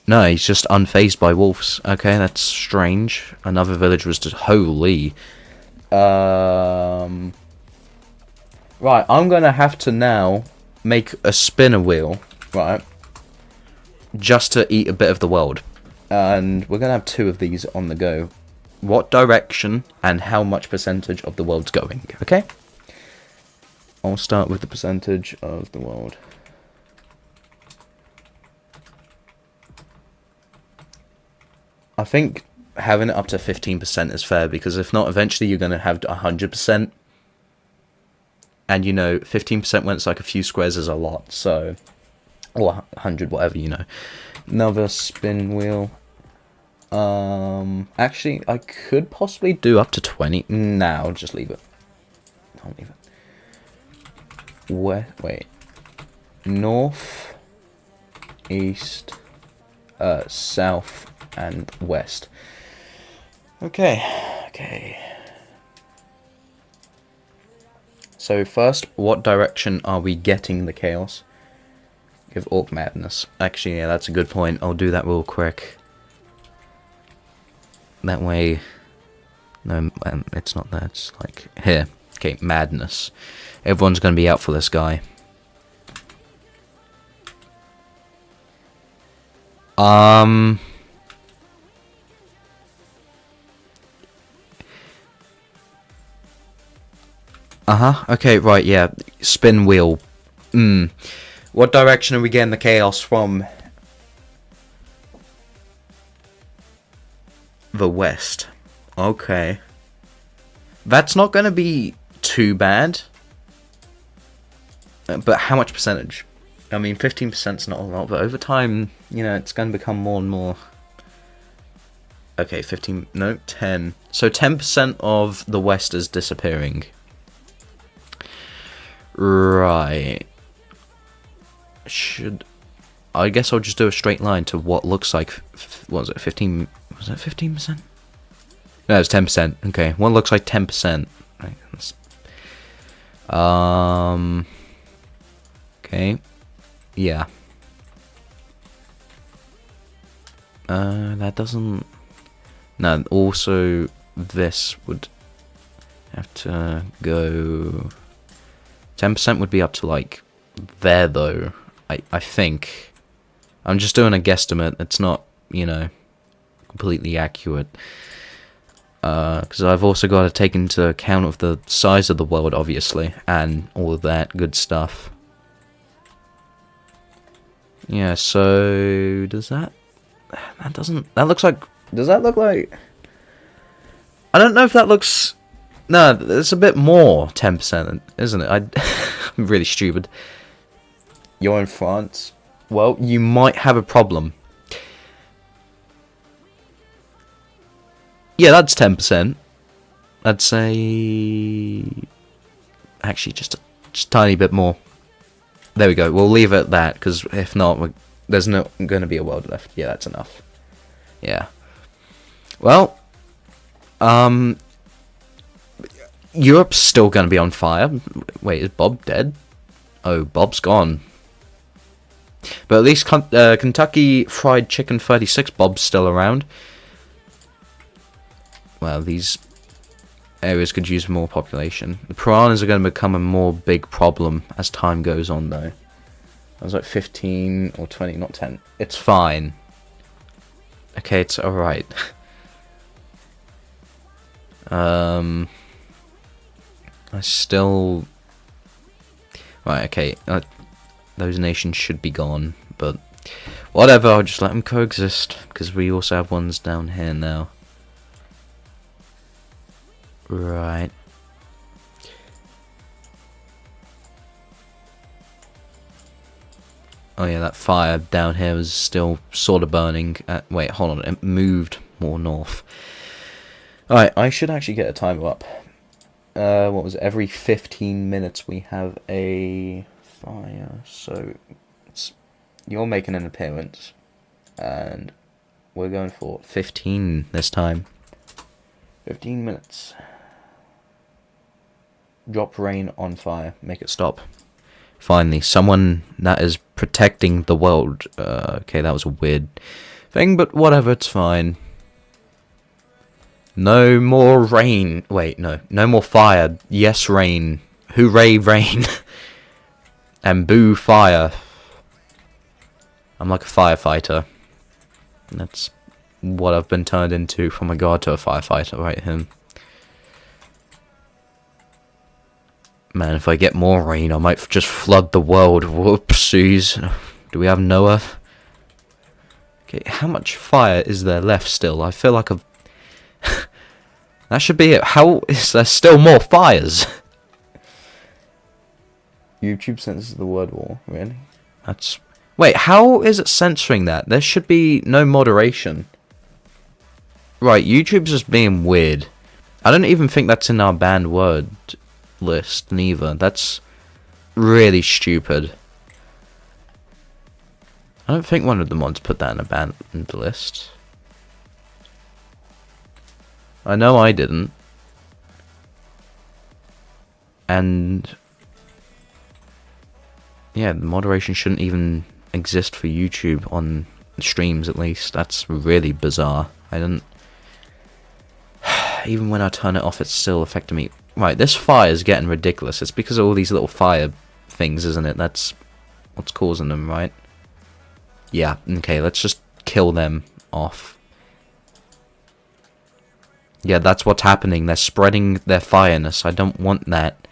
No, he's just unfazed by wolves. Okay, that's strange. Another village was just... Holy. Right, I'm gonna have to now make a spinner wheel, right? just to eat a bit of the world. And we're going to have 2 of these on the go. What direction and how much percentage of the world's going, okay? I'll start with the percentage of the world. I think having it up to 15% is fair, because if not, eventually you're going to have 100%. And, you know, 15% when it's like a few squares is a lot, so... Or 100, whatever, you know. Another spin wheel. Actually, I could possibly do up to 20. Nah, I'll just leave it. I'll leave it. Wait. North, east, south, and west. Okay. So first, what direction are we getting the chaos? Give Orc Madness. Actually, yeah, that's a good point. I'll do that real quick. That way... No, it's not there. It's like... Here. Okay, Madness. Everyone's going to be out for this guy. Uh-huh. Okay, right, yeah. Spin wheel. What direction are we getting the chaos from? The west. Okay. That's not going to be too bad. But how much percentage? I mean, 15% is not a lot, but over time, you know, it's going to become more and more. Okay, 15, no, 10. So 10% of the west is disappearing. Right. I guess I'll just do a straight line to what looks like, what was it, 15, was it 15%? No, it's 10%, okay. What looks like 10%. Right, okay. Yeah. That doesn't... No, also this would have to go... 10% would be up to, like, there, though, I think. I'm just doing a guesstimate. It's not, you know, completely accurate. Because I've also got to take into account of the size of the world, obviously, and all of that good stuff. Yeah, so... Does that... That doesn't... That looks like... Does that look like... I don't know if that looks... No, it's a bit more 10%, isn't it? I'm really stupid. You're in France? Well, you might have a problem. Yeah, that's 10%. I'd say... Actually, just a tiny bit more. There we go. We'll leave it at that, because if not, there's not going to be a world left. Yeah, that's enough. Yeah. Well, Europe's still going to be on fire. Wait, is Bob dead? Oh, Bob's gone. But at least Kentucky Fried Chicken 36 Bob's still around. Well, these areas could use more population. The piranhas are going to become a more big problem as time goes on, though. I was like 15 or 20, not 10. It's fine. Okay, it's alright. I still... Right, okay. Those nations should be gone, but... Whatever, I'll just let them coexist, because we also have ones down here now. Right. Oh yeah, that fire down here was still sort of burning. Wait, hold on, it moved more north. Alright, I should actually get a timer up. What was it? Every 15 minutes we have a fire, so you're making an appearance, and we're going for 15 this time. 15 minutes. Drop rain on fire. Make it stop. Finally, someone that is protecting the world. Okay, that was a weird thing, but whatever, it's fine. No more rain. Wait, no. No more fire. Yes, rain. Hooray, rain. And boo, fire. I'm like a firefighter. That's what I've been turned into, from a god to a firefighter right here. Man, if I get more rain, I might just flood the world. Whoopsies. Do we have Noah? Okay, how much fire is there left still? I feel like I've... That should be it. How is there still more fires? YouTube censors the word war, really? That's... Wait, how is it censoring that? There should be no moderation. Right, YouTube's just being weird. I don't even think that's in our banned word list, neither. That's really stupid. I don't think one of the mods put that in a banned list. I know I didn't. And... yeah, the moderation shouldn't even exist for YouTube on streams, at least. That's really bizarre. I don't... Even when I turn it off, it's still affecting me. Right, this fire is getting ridiculous. It's because of all these little fire things, isn't it? That's what's causing them, right? Yeah, okay, let's just kill them off. Yeah, that's what's happening. They're spreading their fireness. I don't want that.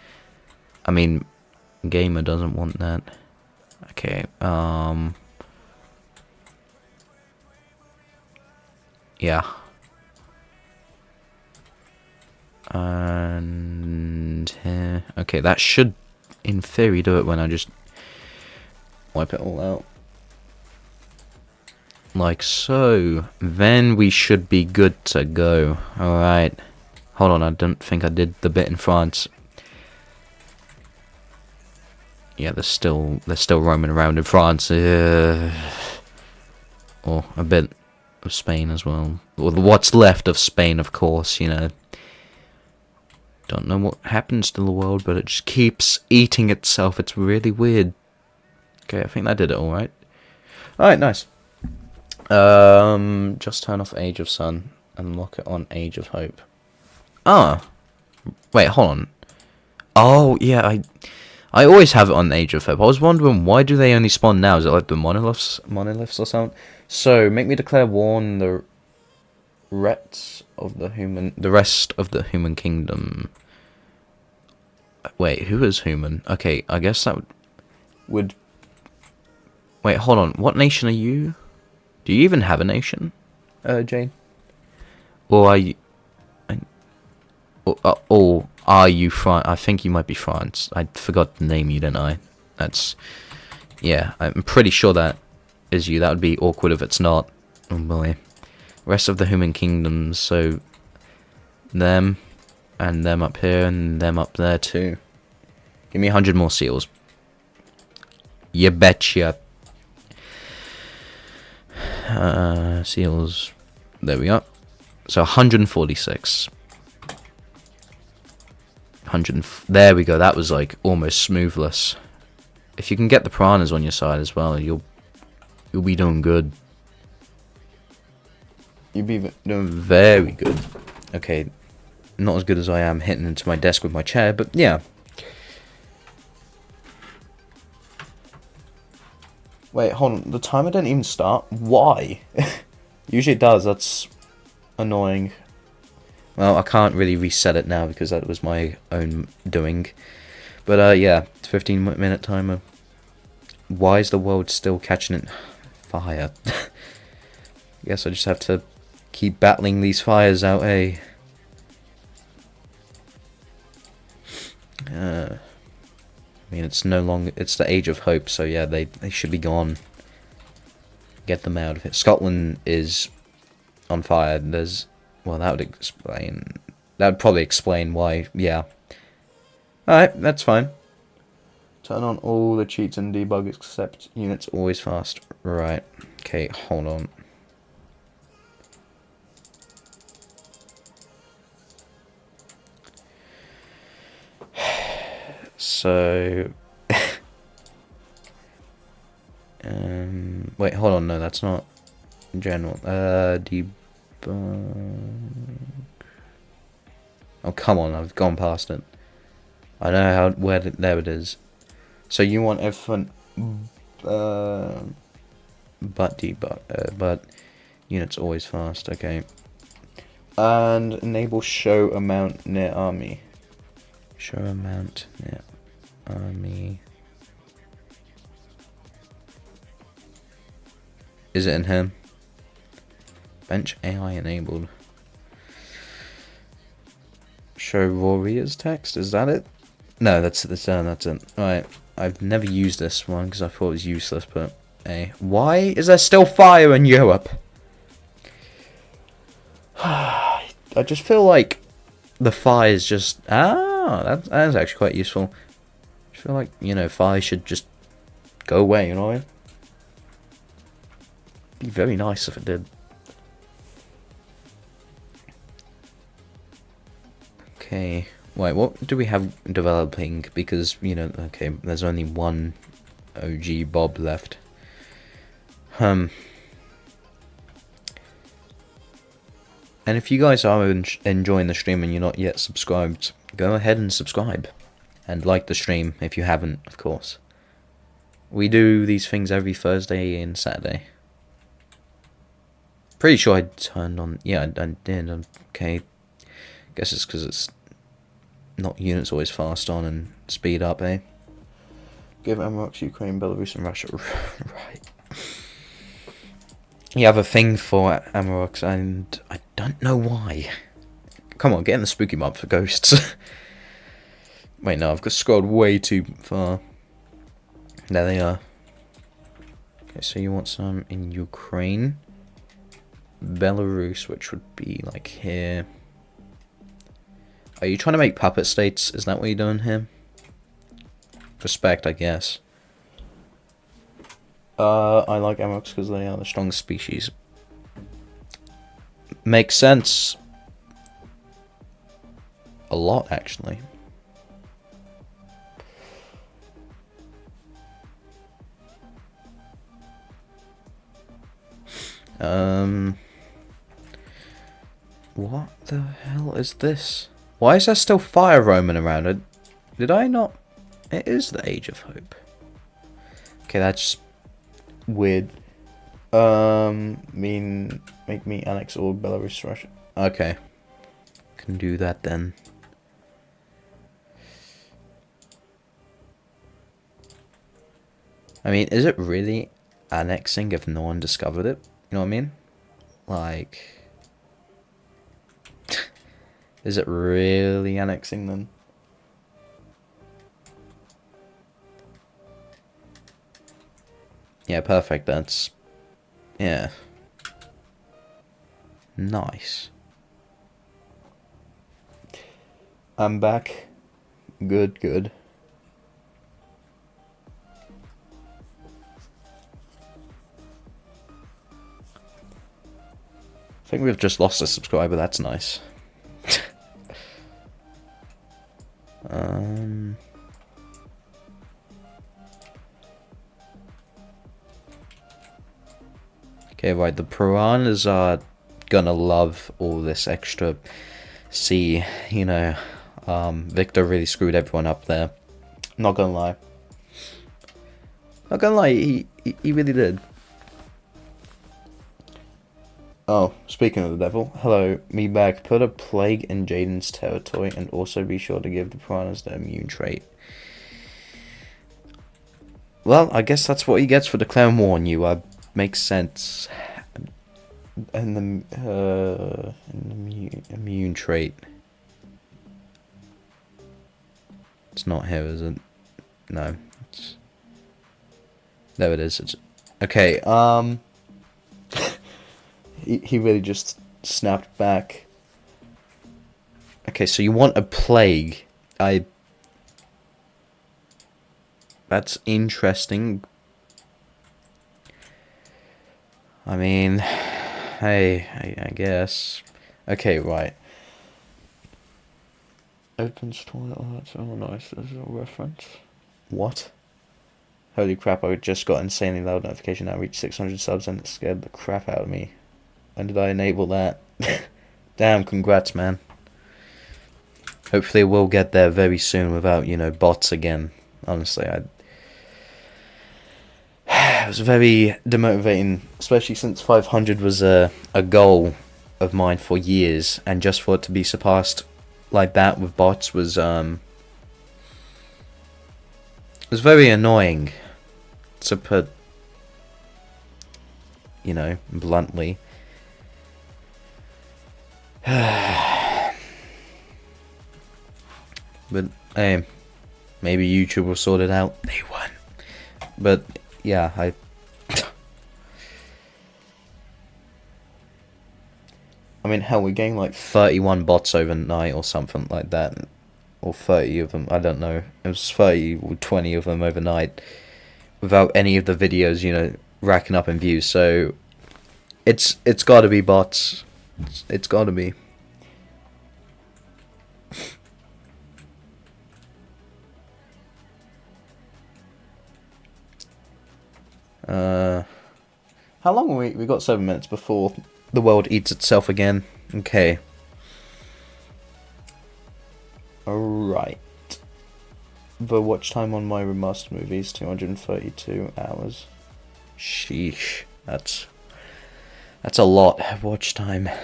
I mean, Gamer doesn't want that. Okay, yeah. And okay, that should, in theory, do it when I just wipe it all out. Like so. Then we should be good to go. Alright. Hold on, I don't think I did the bit in France. Yeah, they're still roaming around in France. Or a bit of Spain as well. Or what's left of Spain, of course, you know. Don't know what happens to the world, but it just keeps eating itself. It's really weird. Okay, I think that did it alright. Alright, nice. Just turn off Age of Sun and lock it on Age of Hope. Ah. Wait, hold on. Oh, yeah, I always have it on Age of Hope. I was wondering, why do they only spawn now? Is it like the monoliths or something? So, make me declare war on the rest of the human kingdom. Wait, who is human? Okay, I guess that would... Wait, hold on. What nation are you? Do you even have a nation, Jane? Or are you... Or are you France? I think you might be France. I forgot to name you, didn't I? That's... Yeah, I'm pretty sure that is you. That would be awkward if it's not. Oh boy. Rest of the human kingdoms, so... Them, and them up here, and them up there too. Give me 100 more seals. You betcha. Seals. There we are. So 146. There we go. That was like almost smoothless. If you can get the piranhas on your side as well, you'll be doing good. You'll be doing very good. Okay, not as good as I am hitting into my desk with my chair, but yeah. Wait, hold on. The timer didn't even start? Why? Usually it does. That's annoying. Well, I can't really reset it now because that was my own doing. But yeah, 15-minute timer. Why is the world still catching it fire? Guess I just have to keep battling these fires out, eh? I mean, it's no longer... It's the Age of Hope, so yeah, they should be gone. Get them out of it. Scotland is on fire. There's... Well, that would explain... That would probably explain why, yeah. Alright, that's fine. Turn on all the cheats and debug except units always fast. Right. Okay, hold on. So... wait, hold on, no, that's not general. Debug... Oh, come on, I've gone past it. I know there it is. So you want everything... but units always fast. Okay. And enable show amount near army. Show amount near army. Is it in him? Bench AI enabled. Show warriors text. Is that it? No, that's it. Alright. I've never used this one because I thought it was useless, but hey. Why is there still fire in Europe? I just feel like the fire is just... that's actually quite useful. I feel like, you know, fire should just go away, you know what I mean? Be very nice if it did. Okay. Wait, what do we have developing? Because, you know, okay, there's only one OG Bob left. And if you guys are enjoying the stream and you're not yet subscribed, go ahead and subscribe. And like the stream if you haven't, of course. We do these things every Thursday and Saturday. Pretty sure I turned on... Yeah, I did. Okay. Guess it's because it's not units always fast on and speed up, eh? Give Amaroks, Ukraine, Belarus and Russia. Right. You have a thing for Amaroks and I don't know why. Come on, get in the spooky mob for ghosts. Wait, no, I've got scrolled way too far. There they are. Okay, so you want some in Ukraine. Belarus, which would be like here. Are you trying to make puppet states? Is that what you're doing here? Respect, I guess. I like Amaroks because they are the strongest species. Makes sense. A lot, actually. What the hell is this? Why is there still fire roaming around it? Did I not? It is the Age of Hope. Okay, that's weird. Make me annex all Belarus, Russia. Okay. Can do that then. I mean, is it really annexing if no one discovered it? You know what I mean? Like... Is it really annexing then? Yeah, perfect. That's... Yeah. Nice. I'm back. Good, good. I think we've just lost a subscriber. That's nice. Okay, right, the piranhas are gonna love all this extra sea, you know. Victor really screwed everyone up there. Not gonna lie. Not gonna lie, he really did. Oh, speaking of the devil, hello, me back. Put a plague in Jaden's territory and also be sure to give the piranhas their immune trait. Well, I guess that's what he gets for declaring war on you. Makes sense. And the immune trait. It's not here, is it? No. There it is. It's okay. He really just snapped back. Okay, so you want a plague. That's interesting. I mean, hey, I guess. Okay, right. Opens toilet. Oh, that's all nice. There's a reference. What? Holy crap, I just got insanely loud notification. I reached 600 subs and it scared the crap out of me. When did I enable that? Damn, congrats, man. Hopefully we'll get there very soon without, you know, bots again. Honestly, it was very demotivating, especially since 500 was a goal of mine for years, and just for it to be surpassed like that with bots was very annoying, to put, bluntly. But hey, maybe YouTube will sort it out. They won. But yeah, I mean, hell, we're getting like 31 bots overnight or something like that. Or 30 of them, I don't know. It was 30 or 20 of them overnight. Without any of the videos, racking up in views. So, it's gotta be bots. It's gotta be. How long are we? We got 7 minutes before the world eats itself again. Okay. Alright. The watch time on my remastered movies, 232 hours. Sheesh. That's a lot of watch time. I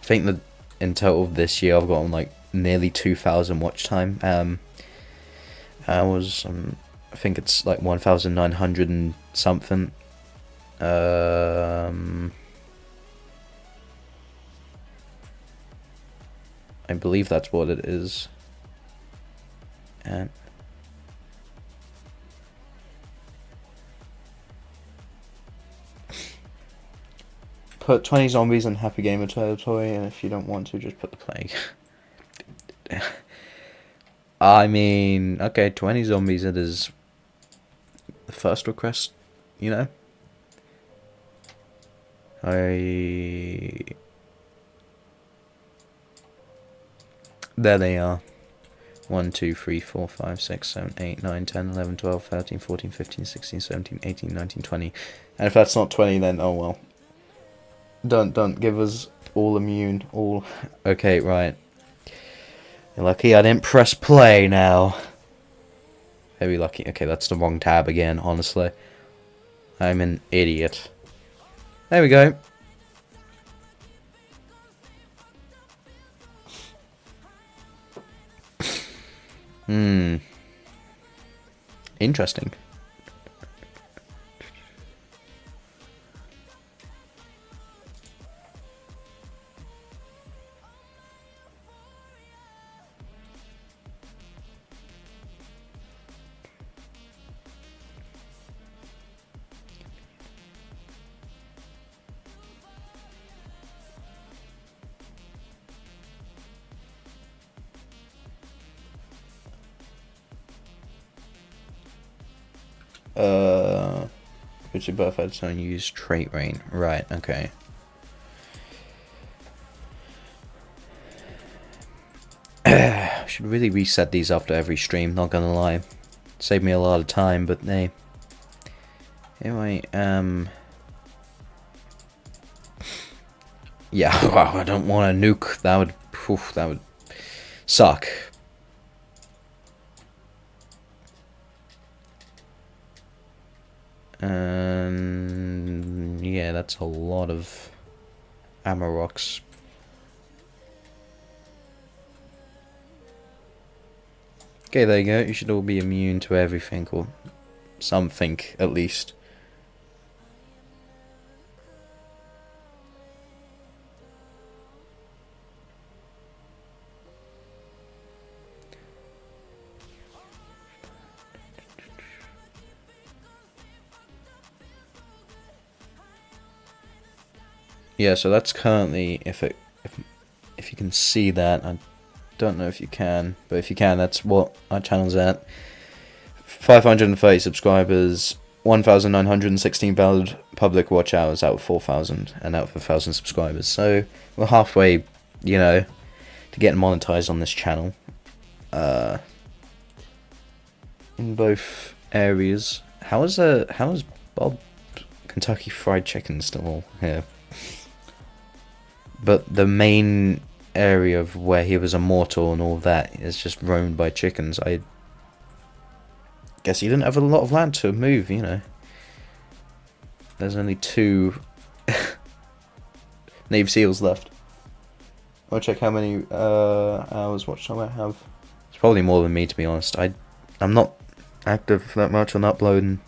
think that in total this year I've gotten like nearly 2,000 watch time hours. I think it's like 1,900 and something. I believe that's what it is. And put 20 zombies in Happy Gamer territory, and if you don't want to, just put the plague. I mean, okay, 20 zombies, it is the first request, There they are. 1, 2, 3, 4, 5, 6, 7, 8, 9, 10, 11, 12, 13, 14, 15, 16, 17, 18, 19, 20. And if that's not 20, then oh well. Don't give us all immune. All. Okay, right. You're lucky I didn't press play now. Very lucky. Okay, that's the wrong tab again, honestly. I'm an idiot. There we go. Interesting. Which your birth had its use trait rate. Right, okay. Should really reset these after every stream, not gonna lie. Save me a lot of time, but hey. Anyway, yeah, wow, I don't want to nuke. That would suck. Yeah, that's a lot of ammo rocks. Okay, there you go. You should all be immune to everything, or something, at least. Yeah, so that's currently, if you can see that, I don't know if you can, but if you can, that's what our channel's at. 530 subscribers, 1,916 valid public watch hours out of 4,000, and out of 1,000 subscribers. So we're halfway, to getting monetized on this channel. In both areas. How is Bob Kentucky Fried Chicken still here? But the main area of where he was immortal and all that is just roamed by chickens. I guess he didn't have a lot of land to move, there's only 2 Navy SEALs left. I'll check how many hours watch time I have. It's probably more than me, to be honest. I'm not active that much on uploading.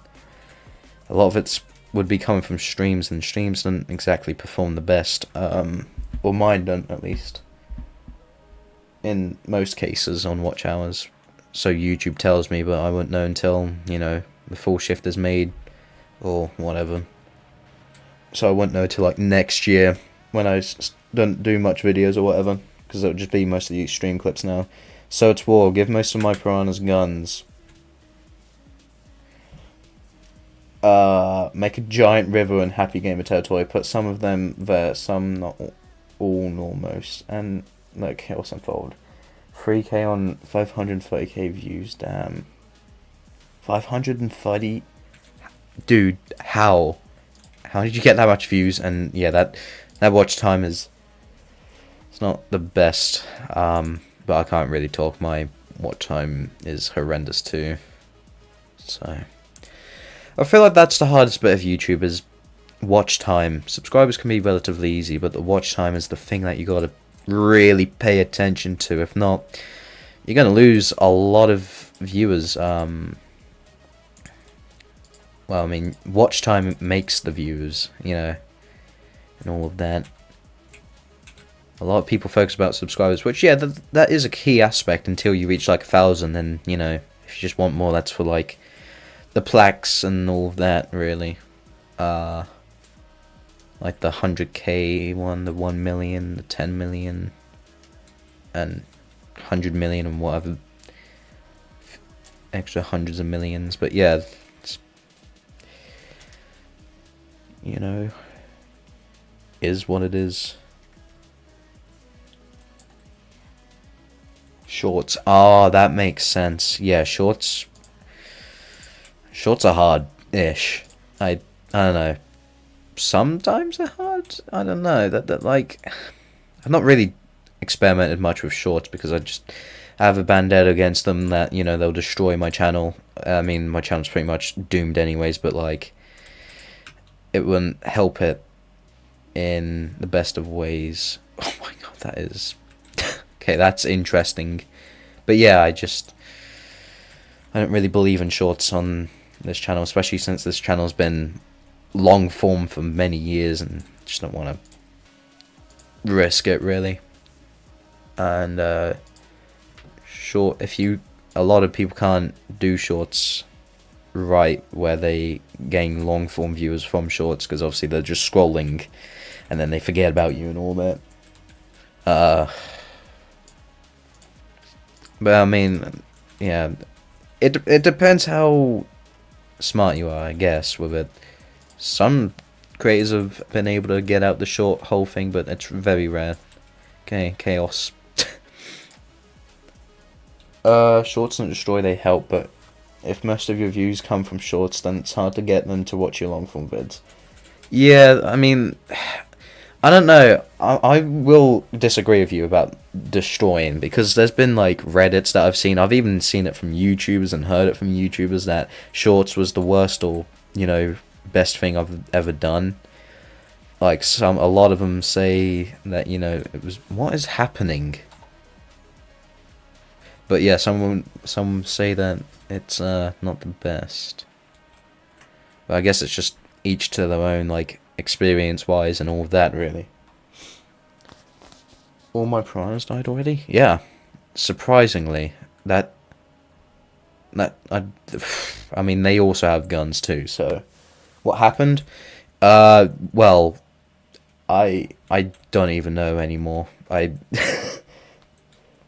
A lot of it would be coming from streams, and streams don't exactly perform the best. Or mine don't, at least. In most cases on watch hours. So YouTube tells me, but I won't know until, you know, the full shift is made. Or whatever. So I won't know till like next year, when I don't do much videos or whatever. Because it would just be mostly stream clips now. So it's war. Give most of my piranhas guns. Make a giant river and happy gamer territory. Put some of them there, some not all almost. And let chaos unfold. 3k on 530k views, damn. 530? Dude, how? How did you get that much views? And yeah, that watch time is... It's not the best. But I can't really talk. My watch time is horrendous too. So... I feel like that's the hardest bit of YouTube, is watch time. Subscribers can be relatively easy, but the watch time is the thing that you gotta really pay attention to. If not, you're gonna lose a lot of viewers. Well, I mean, watch time makes the views, you know, and all of that. A lot of people focus about subscribers, which, yeah, that is a key aspect until you reach like 1,000. Then, you know, if you just want more, that's for like the plaques and all of that, really. Like the 100k one, the 1 million, the 10 million, and 100 million and whatever. Extra hundreds of millions. But yeah, it's, you know, is what it is. Shorts. Ah, that makes sense. Yeah, shorts. Shorts are hard-ish. I don't know. Sometimes they're hard. I don't know. That like, I've not really experimented much with shorts because I have a vendetta against them that, you know, they'll destroy my channel. I mean, my channel's pretty much doomed anyways, but like, it wouldn't help it in the best of ways. Oh my god, that is... Okay, that's interesting. But yeah, I don't really believe in shorts on this channel, especially since this channel's been long form for many years, and just don't want to risk it, really. And a lot of people can't do shorts right, where they gain long form viewers from shorts, because obviously they're just scrolling and then they forget about you and all that. But I mean, yeah, it depends how smart you are, I guess, with it. Some creators have been able to get out the short whole thing, but it's very rare. Okay, chaos. Shorts don't destroy, they help, but if most of your views come from shorts, then it's hard to get them to watch your long form vids. Yeah, I mean, I don't know. I will disagree with you about destroying, because there's been like Reddits that I've seen. I've even seen it from YouTubers and heard it from YouTubers that shorts was the worst or, you know, best thing I've ever done. Like a lot of them say that, you know, it was, what is happening? But yeah, some say that it's not the best. But I guess it's just each to their own, like, experience-wise and all of that, really. All my piranhas died already? Yeah. Surprisingly. I mean, they also have guns too, so... What happened? Well... I don't even know anymore.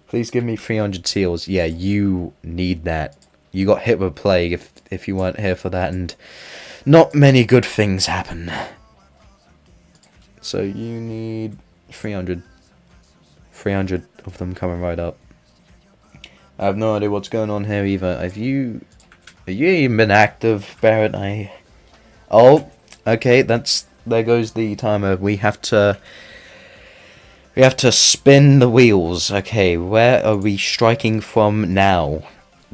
Please give me 300 seals. Yeah, you need that. You got hit with a plague if you weren't here for that, and not many good things happen. So you need 300. 300 of them coming right up. I have no idea what's going on here either. Have you even been active, Barrett? Oh, okay, there goes the timer. We have to spin the wheels. Okay, where are we striking from now?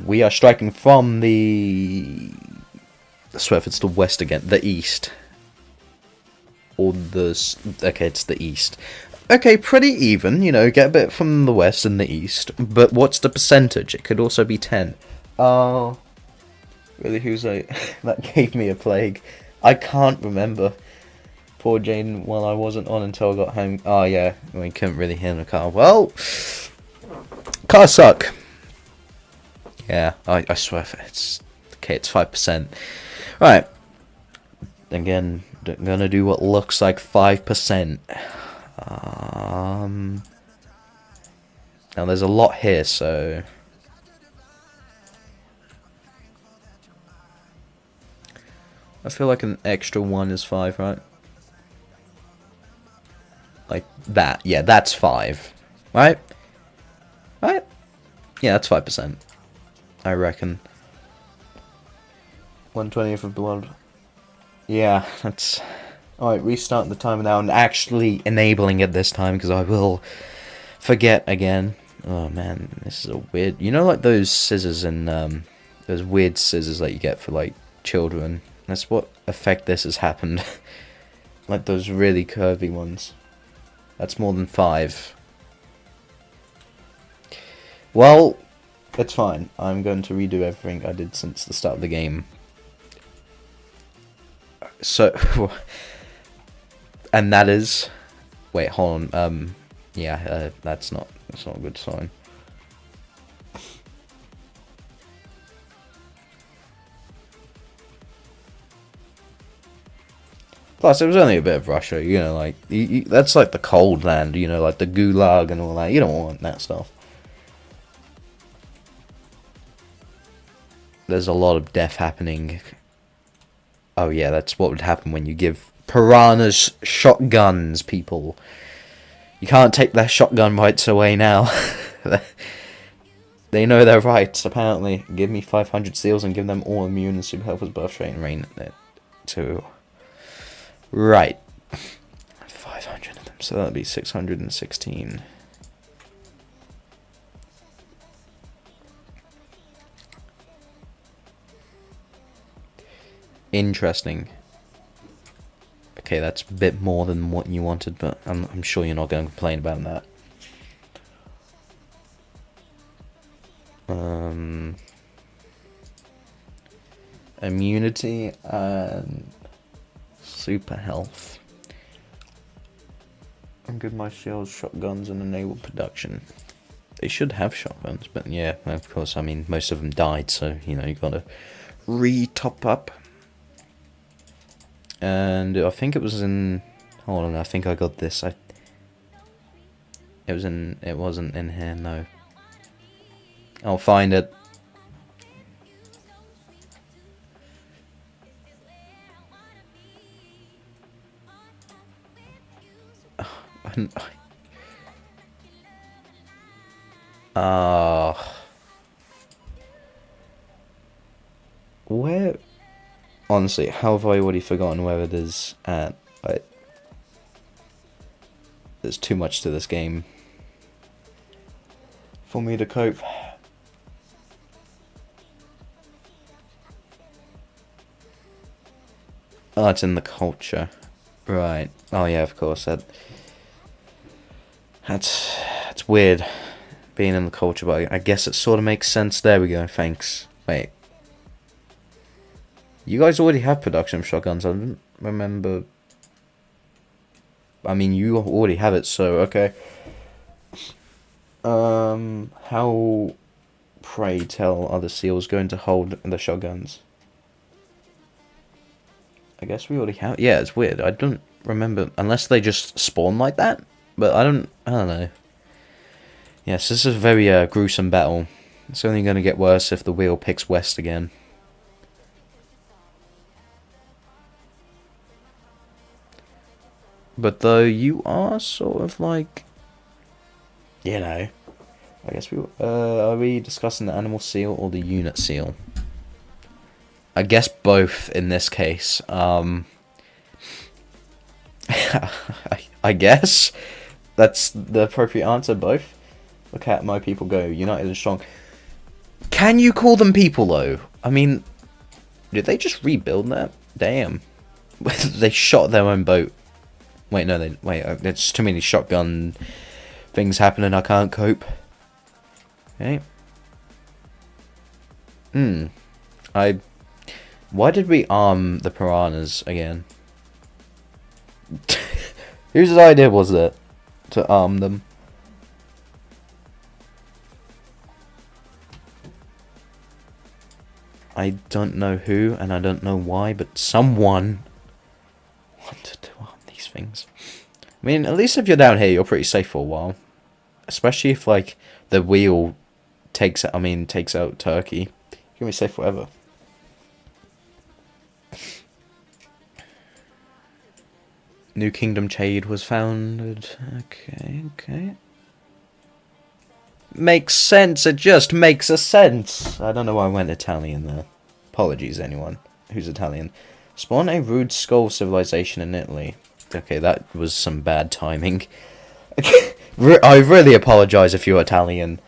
We are striking from the... I swear if it's the west again. The east. or okay, it's the east. Okay, pretty even, you know, get a bit from the west and the east, but what's the percentage? It could also be 10. Oh, really, who's that gave me a plague? I can't remember. Poor Jane, well, I wasn't on until I got home. Oh, yeah, we couldn't really hear the car. Well, cars suck. Yeah, I swear, it's 5%. Right, again, gonna do what looks like 5%. Now there's a lot here, so I feel like an extra 1 is 5, right? Like that. Yeah, that's 5. Right? Right? Yeah, that's 5%. I reckon. 1/20th of blood. Yeah, that's... Alright, restarting the timer now and actually enabling it this time, because I will forget again. Oh man, this is a weird... You know, like those scissors in... those weird scissors that you get for, like, children? That's what effect this has happened. Like those really curvy ones. That's more than 5. Well, it's fine. I'm going to redo everything I did since the start of the game. So... and that is... Wait, hold on. Yeah, that's not a good sign. Plus, it was only a bit of Russia, you know, like, that's like the cold land, you know, like the Gulag and all that. You don't want that stuff. There's a lot of death happening. Oh yeah, that's what would happen when you give piranhas shotguns, people. You can't take their shotgun rights away now. They know their rights, apparently. Give me 500 seals and give them all immune and super health as birth rate and reign to... Right. 500 of them, so that'd be 616. Interesting. Okay, that's a bit more than what you wanted, but I'm sure you're not going to complain about that. Immunity and super health. And give my shields shotguns and enable production. They should have shotguns, but yeah, of course, I mean, most of them died, so, you know, you gotta re-top up. And I think it was in... Hold on, I think I got this. It wasn't in here, no. I'll find it. Where... Honestly, how have I already forgotten where it is at? There's too much to this game for me to cope. Oh, it's in the culture. Right. Oh yeah, of course. That's weird, being in the culture, but I guess it sort of makes sense. There we go, thanks. Wait. You guys already have production of shotguns, I didn't remember... I mean, you already have it, so, okay. How, pray tell, are the seals going to hold the shotguns? I guess we already have... Yeah, it's weird, I don't remember, unless they just spawn like that? But I don't know. Yes, this is a very gruesome battle. It's only going to get worse if the wheel picks west again. But though you are sort of like, you know, I guess are we discussing the animal seal or the unit seal? I guess both in this case. I guess that's the appropriate answer, both. Look at my people go, united and strong. Can you call them people though? I mean, did they just rebuild that? Damn. They shot their own boat. Wait, no, there's too many shotgun things happening, I can't cope. Okay. Why did we arm the piranhas again? Whose idea was it to arm them? I don't know who, and I don't know why, but someone wanted to arm these things. I mean, at least if you're down here, you're pretty safe for a while. Especially if, like, the wheel takes out Turkey. You can be safe forever. New Kingdom Jade was founded. Okay. Makes sense, it just makes a sense. I don't know why I went Italian there. Apologies, anyone who's Italian. Spawn a rude skull civilization in Italy. Okay, that was some bad timing. I really apologize if you're Italian.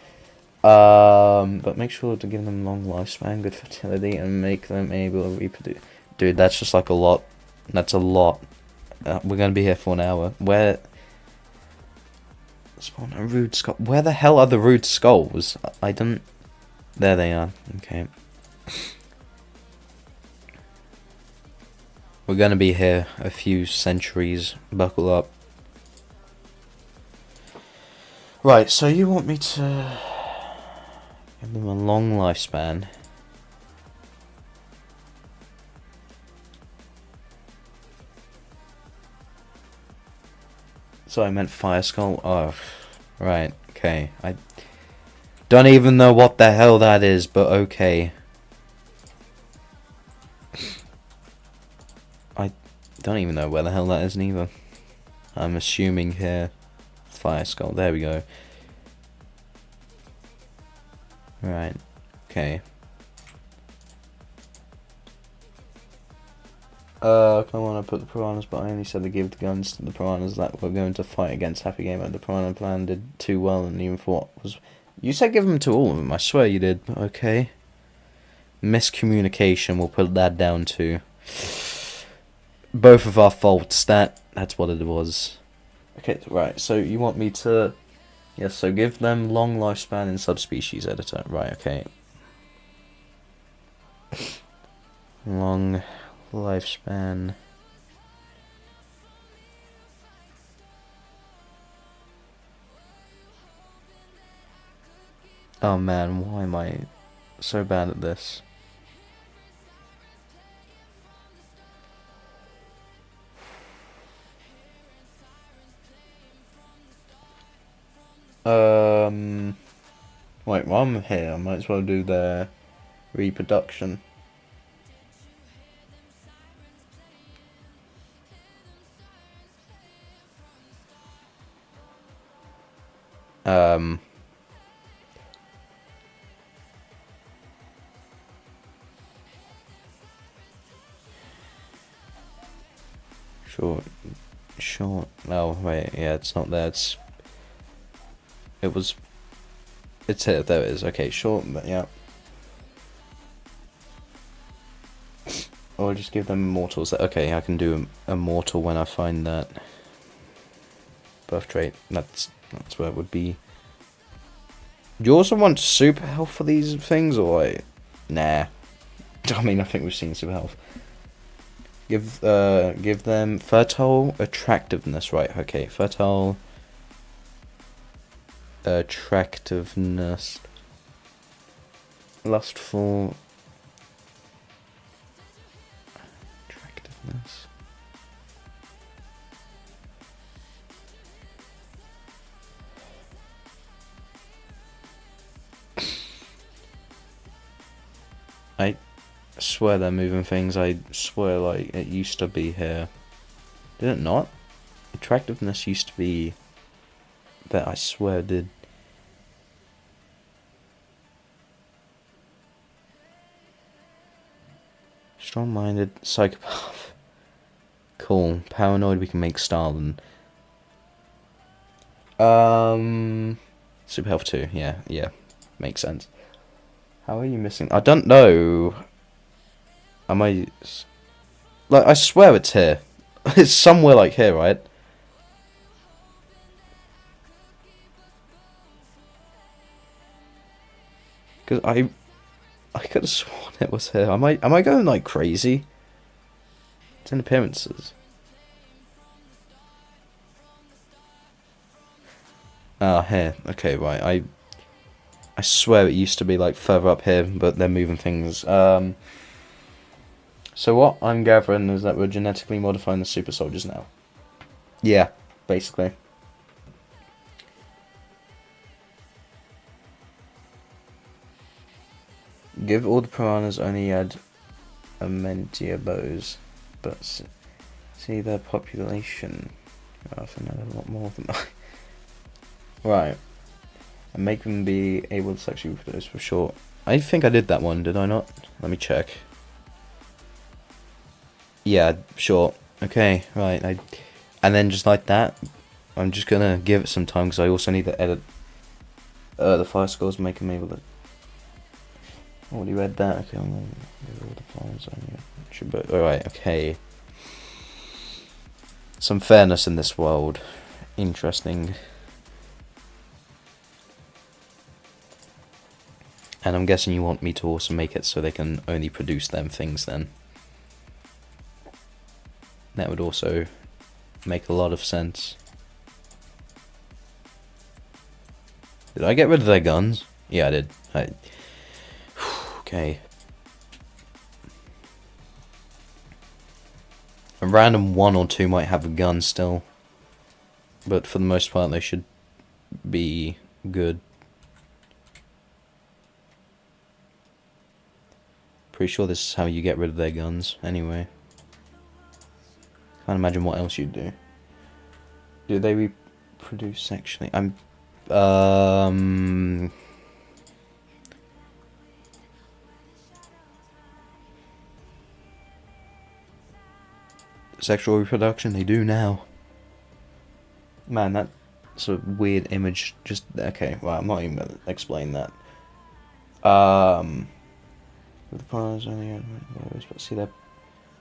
But make sure to give them long lifespan, good fertility, and make them able to reproduce. Dude, that's just like a lot. That's a lot. We're gonna be here for an hour. Where? Spawn a rude skull. Where the hell are the rude skulls? I don't. There they are. Okay. We're gonna be here a few centuries. Buckle up. Right, so you want me to give them a long lifespan. So I meant Fire Skull? Oh, right, okay. I don't even know what the hell that is, but okay. I don't even know where the hell that is neither. I'm assuming here. Fire Skull, there we go. Right, okay. Come on, I put the piranhas, but I only said to give the guns to the piranhas that were going to fight against Happy Gamer. The piranha plan did too well, and even thought was. You said give them to all of them. I swear you did. Okay. Miscommunication. We'll put that down to both of our faults. That's what it was. Okay, right. So you want me to? Yes. So give them long lifespan in subspecies editor. Right. Okay. Long lifespan. Oh man, why am I so bad at this? Wait, while I'm here, I might as well do their reproduction. Short. Oh wait, yeah, it's not there. It's here. There it is. Okay, short. Yeah. Or just give them immortals. Okay, I can do immortal when I find that birth trait. That's where it would be. Do you also want super health for these things, or like, nah? I mean, I think we've seen super health. Give them fertile attractiveness, right? Okay, fertile attractiveness, lustful attractiveness. I swear they're moving things. I swear, like, it used to be here. Did it not? Attractiveness used to be there. I swear it did. Strong-minded psychopath. Cool. Paranoid. We can make Stalin. Super health 2. Yeah. Makes sense. How are you missing? I don't know. Am I? Like, I swear it's here. It's somewhere like here, right? Because I could have sworn it was her. Am I going like crazy? 10 appearances. Ah, here. Okay, right. I swear it used to be like further up here, but they're moving things. So what I'm gathering is that we're genetically modifying the super soldiers now. Yeah, basically. Give all the piranhas only add Amentia bows, but see their population. I think a lot more than that. Right. And make them be able to sexually reproduce for sure. I think I did that one, did I not? Let me check. Yeah, sure. Okay, right. And then just like that, I'm just gonna give it some time because I also need to edit the fire scores, make them able to. Already read that. Okay, I'm gonna give all the files on you. Alright, okay. Some fairness in this world. Interesting. And I'm guessing you want me to also make it so they can only produce them things then. That would also make a lot of sense. Did I get rid of their guns? Yeah, I did. Okay. A random 1 or 2 might have a gun still. But for the most part they should be good. Pretty sure this is how you get rid of their guns, anyway. Can't imagine what else you'd do. Do they reproduce sexually? Sexual reproduction, they do now. Man, that's a weird image. Just, okay, well, I'm not even gonna explain that. With the piranhas only, but see their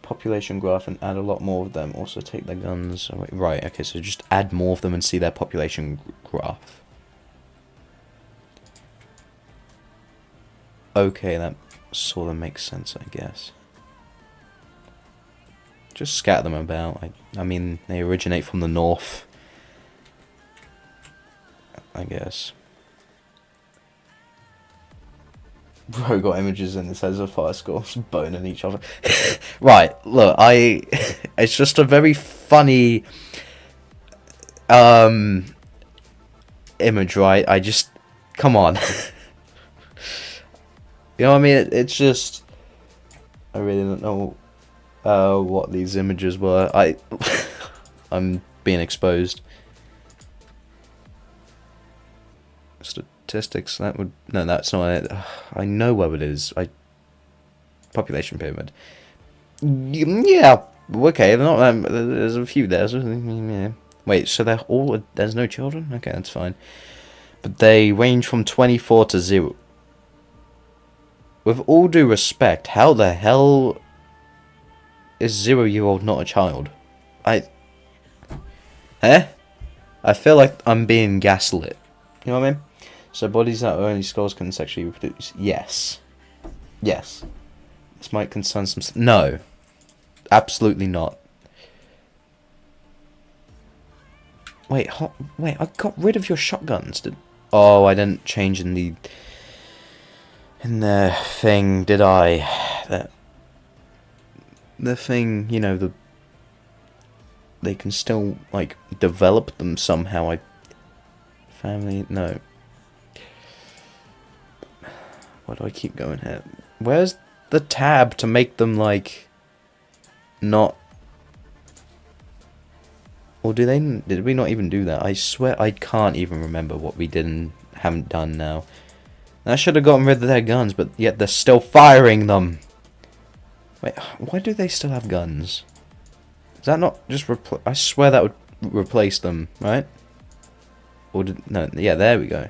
population graph and add a lot more of them. Also take their guns. Right, okay, so just add more of them and see their population graph. Okay, that sort of makes sense, I guess. Just scatter them about. I mean, they originate from the north, I guess. Bro got images and it says a fire scores boning each other. Right, look, it's just a very funny image, right? Come on. You know what I mean? It's just, I really don't know what these images were. I'm being exposed. Statistics, that would, no, that's not it. I know where it is. Population pyramid. Yeah, okay, there's a few there. Yeah. Wait, so they're all, there's no children? Okay, that's fine. But they range from 24 to 0. With all due respect, how the hell is 0-year-old not a child? I feel like I'm being gaslit. You know what I mean? So bodies that are only skulls can sexually reproduce. Yes. Yes. This might concern some... No. Absolutely not. Wait, I got rid of your shotguns. Oh, I didn't change in the thing, did I? The thing, you know, they can still, like, develop them somehow. Family, no. Why do I keep going here? Where's the tab to make them, like, not... Or did we not even do that? I swear I can't even remember what we did and haven't done now. I should have gotten rid of their guns, but yet they're still firing them. Wait, why do they still have guns? Is that not just I swear that would replace them, right? Or no, yeah, there we go.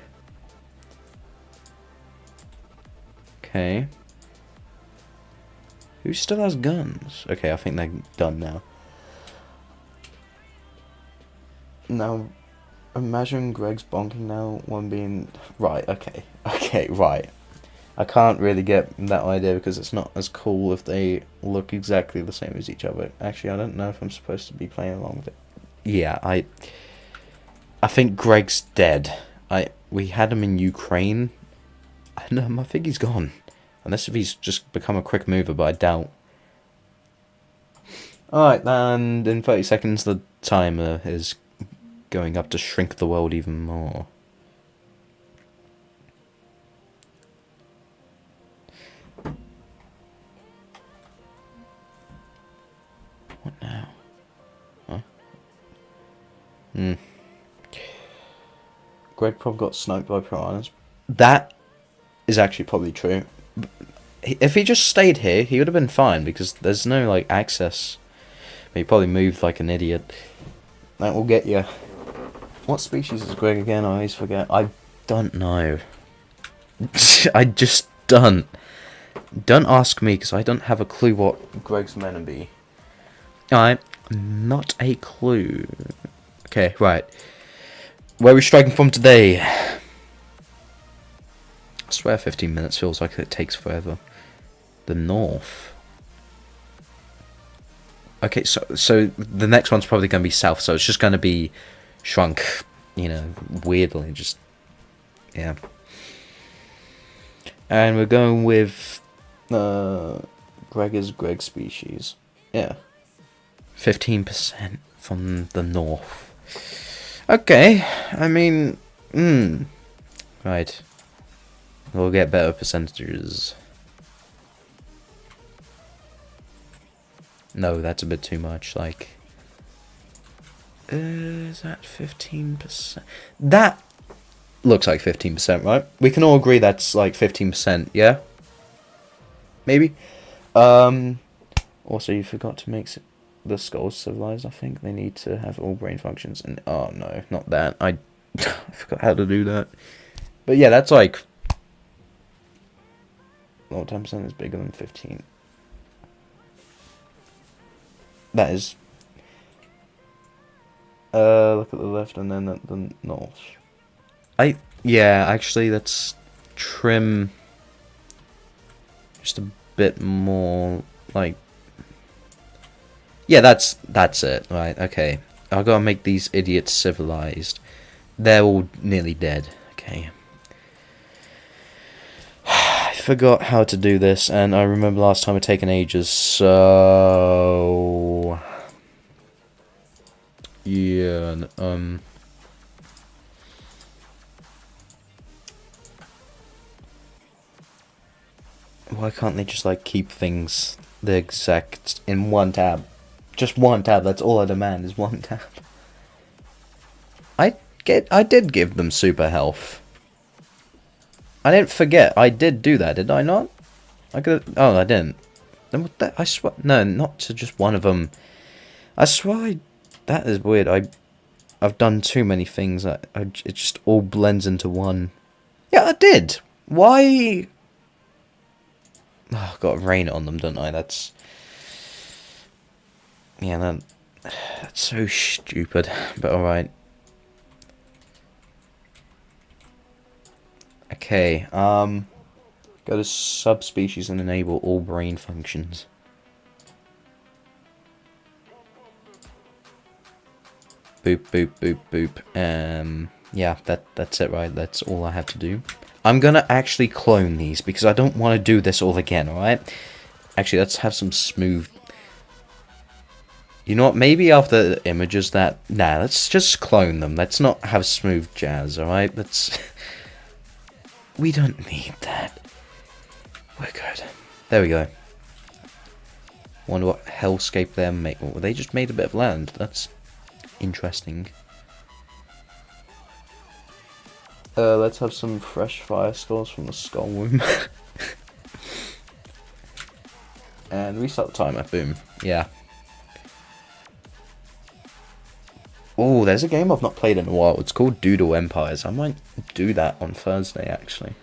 Okay. Who still has guns? Okay, I think they're done now. Now, imagine Greg's bonking now, one being... Right, okay. Okay, right. I can't really get that idea because it's not as cool if they look exactly the same as each other. Actually, I don't know if I'm supposed to be playing along with it. Yeah, I think Greg's dead. We had him in Ukraine. I think he's gone. Unless if he's just become a quick mover, but I doubt. Alright, and in 30 seconds the timer is going up to shrink the world even more. What now? Huh? Greg probably got sniped by piranhas. That is actually probably true. If he just stayed here, he would have been fine because there's no like access. But he probably moved like an idiot. That will get you. What species is Greg again? I always forget. I don't know. I just don't. Don't ask me because I don't have a clue what Greg's meant to be. Alright, not a clue. Okay, right. Where are we striking from today? I swear 15 minutes feels like it takes forever. The north. Okay, so the next one's probably going to be south, so it's just going to be shrunk, you know, weirdly, just, yeah. And we're going with, Greg is Greg species. Yeah. 15% from the north. Okay, I mean, right. We'll get better percentages. No, that's a bit too much, like... is that 15%? That looks like 15%, right? We can all agree that's like 15%, yeah? Maybe? Also, you forgot to make the skulls civilized, I think. They need to have all brain functions, and... oh, no, not that. I forgot how to do that. But yeah, that's like... well, 10% is bigger than 15. That is... look at the left and then at the north. Yeah, actually, let's trim just a bit more, like... yeah, that's it, right, okay. I've got to make these idiots civilized. They're all nearly dead, okay. I forgot how to do this, and I remember last time it taken ages, so... yeah, why can't they just, like, keep things the exact in one tab? Just one tab, that's all I demand, is one tab. I did give them super health. I didn't forget, I did do that, did I not? I could. Oh, I didn't. Then what the, I swear, no, not to just one of them. I swear, that is weird. I've done too many things. It just all blends into one. Yeah, I did. Why? Oh, I've got to rain it on them, don't I? That's... yeah, that's so stupid. But alright. Okay, go to subspecies and enable all brain functions. Boop, boop, boop, boop. Yeah, that's it, right? That's all I have to do. I'm gonna actually clone these, because I don't want to do this all again, alright? Actually, let's have some smooth... you know what, maybe after the images that... nah, let's just clone them. Let's not have smooth jazz, alright? Let's... we don't need that. We're good. There we go. Wonder what hellscape they're making. Well, they just made a bit of land. That's interesting. Let's have some fresh fire skulls from the skull womb. And restart the timer. Boom. Yeah. Oh, there's a game I've not played in a while. It's called Doodle Empires. I might do that on Thursday, actually.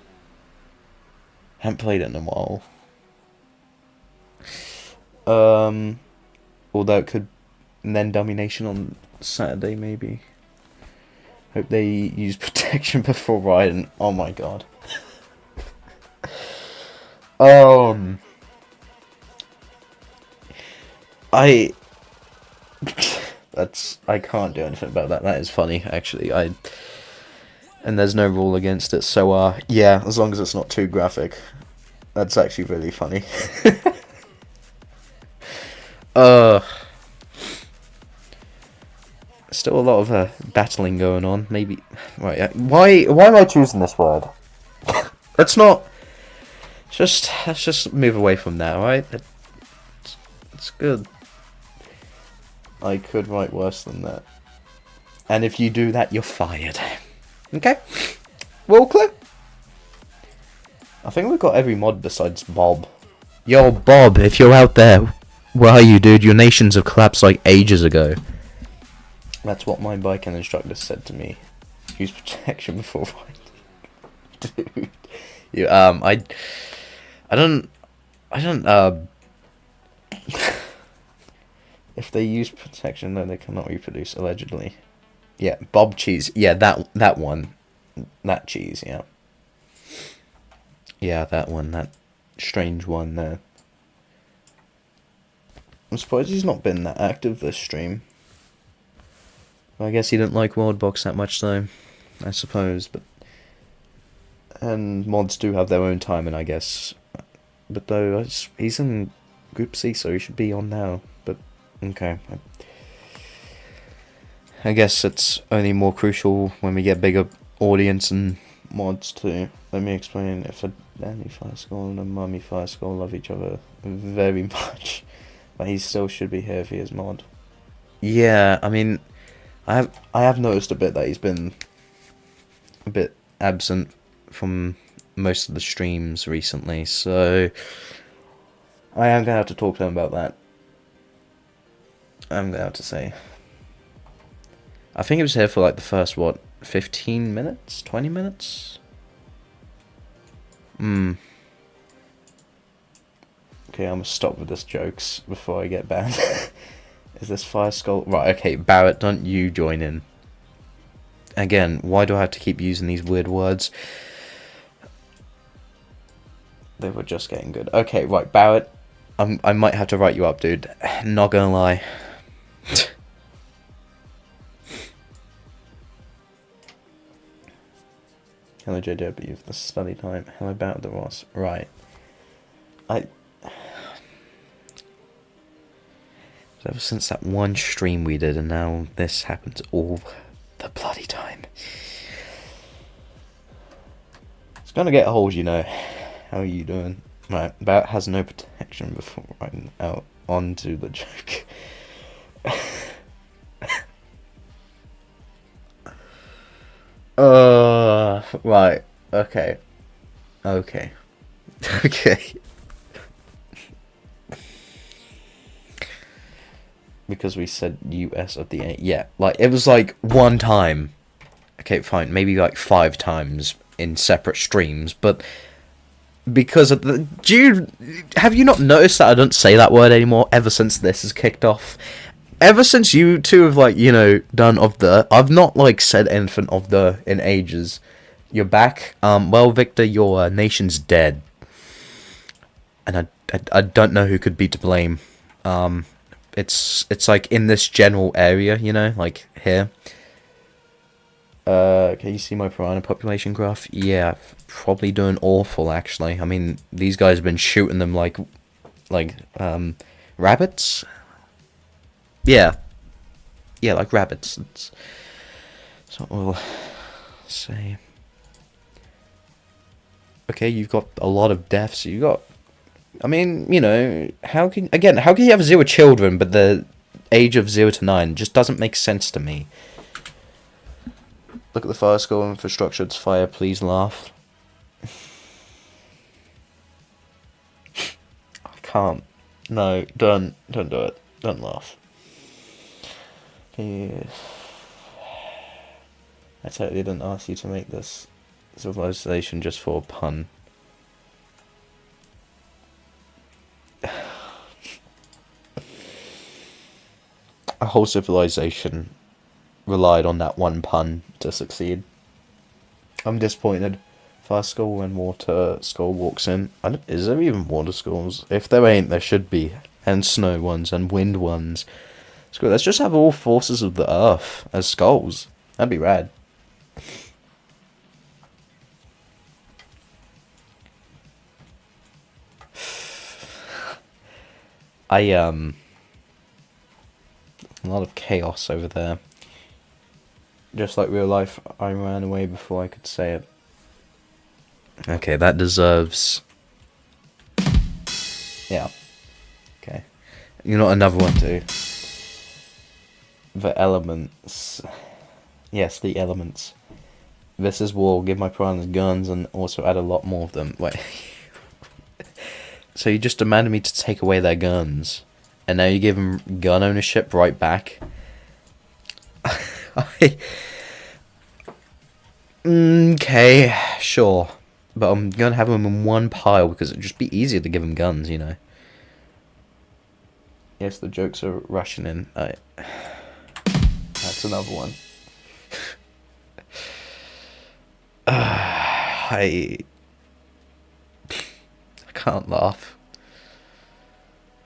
Haven't played it in a while. Although it could... and then Domination on Saturday, maybe. Hope they use protection before riding. Oh my god. Um, I I can't do anything about that. That is funny, actually. And there's no rule against it. So yeah, as long as it's not too graphic, that's actually really funny. uh, Still a lot of battling going on. Maybe right. Why am I choosing this word? Let's not. Let's just move away from that, right? It's good. I could write worse than that. And if you do that, you're fired. Okay? Well clear? I think we've got every mod besides Bob. Yo, Bob, if you're out there, where are you, dude? Your nations have collapsed like ages ago. That's what my biking instructor said to me. Use protection before riding. Dude. You, I don't, if they use protection, no, they cannot reproduce, allegedly. Yeah, Bob Cheese. Yeah, that one. That cheese, yeah. Yeah, that one. That strange one there. I'm surprised he's not been that active this stream. I guess he didn't like Worldbox that much, though. I suppose, but... And mods do have their own timing, I guess. But though, he's in Group C, so he should be on now. But, okay. I guess it's only more crucial when we get bigger audience and mods too. Let me explain. If a Danny Fire Skull and a Mummy Fire Skull love each other very much, but he still should be here if he is mod. Yeah, I mean, I have noticed a bit that he's been a bit absent from most of the streams recently, so I am gonna have to talk to him about that. I'm gonna have to say. I think he was here for like the first, what, 15 minutes? 20 minutes? Okay, I'm gonna stop with this jokes before I get banned. Is this Fire Skull? Right, okay, Barrett, don't you join in. Again, why do I have to keep using these weird words? They were just getting good. Okay, right, Barrett, I might have to write you up, dude. Not gonna lie. Hello JW for the study time. Hello about the Ross. Right. Ever since that one stream we did, and now this happens all the bloody time. It's gonna get old, you know. How are you doing? Right, Barrett has no protection before riding out onto the joke. Right. Okay. Okay. Okay. Because we said US of the 8. Yeah, like, it was like one time. Okay, fine. Maybe like 5 times in separate streams, but because of the... have you not noticed that I don't say that word anymore ever since this has kicked off? Ever since you two have, like, you know, done of the... I've not, like, said anything of the in ages. You're back. Well, Victor, your nation's dead. And I don't know who could be to blame. It's like in this general area, you know, like here. Can you see my piranha population graph? Yeah, probably doing awful, actually. I mean, these guys have been shooting them like rabbits? Yeah. Yeah, like rabbits. That's what we'll say. Okay, you've got a lot of deaths. You got... I mean, you know, how can you have 0 children, but the age of 0 to 9 just doesn't make sense to me. Look at the fire skull infrastructure, it's fire, please laugh. I can't. No, don't do it. Don't laugh. Okay. I totally didn't ask you to make this civilization just for a pun. A whole civilization relied on that one pun to succeed. I'm disappointed. Fire skull when water skull walks in. Is there even water skulls? If there ain't, there should be. And snow ones and wind ones. Screw it, let's just have all forces of the earth as skulls. That'd be rad. A lot of chaos over there. Just like real life, I ran away before I could say it. Okay, that deserves... Yeah. Okay. You know another one too. The elements. Yes, the elements. This is war, give my piranhas guns and also add a lot more of them. Wait. So you just demanded me to take away their guns. And now you give them gun ownership right back? Okay, sure. But I'm gonna have them in one pile because it'd just be easier to give them guns, you know. Yes, the jokes are rushing in. That's another one. I can't laugh.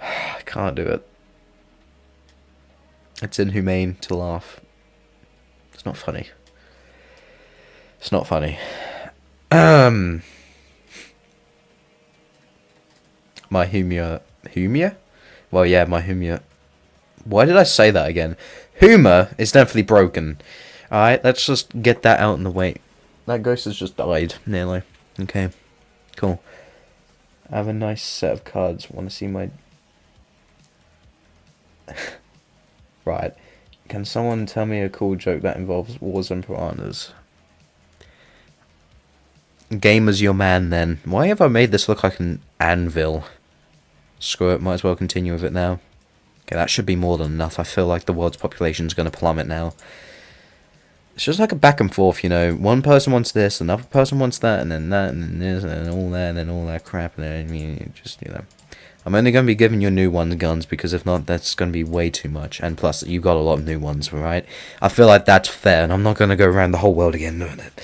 I can't do it. It's inhumane to laugh. It's not funny. It's not funny. My humor? Well, yeah, my humor. Why did I say that again? Humor is definitely broken. Alright, let's just get that out in the way. That ghost has just died, nearly. Okay, cool. I have a nice set of cards. Want to see my... Right. Can someone tell me a cool joke that involves wars and piranhas? Gamer's your man, then. Why have I made this look like an anvil? Screw it, might as well continue with it now. Okay, that should be more than enough. I feel like the world's population is going to plummet now. It's just like a back and forth, you know. One person wants this, another person wants that, and then that, and then this, and then all that, and then all that crap, and then, I mean, just, you know. I'm only going to be giving your new ones guns, because if not, that's going to be way too much. And plus, you've got a lot of new ones, right? I feel like that's fair, and I'm not going to go around the whole world again doing it.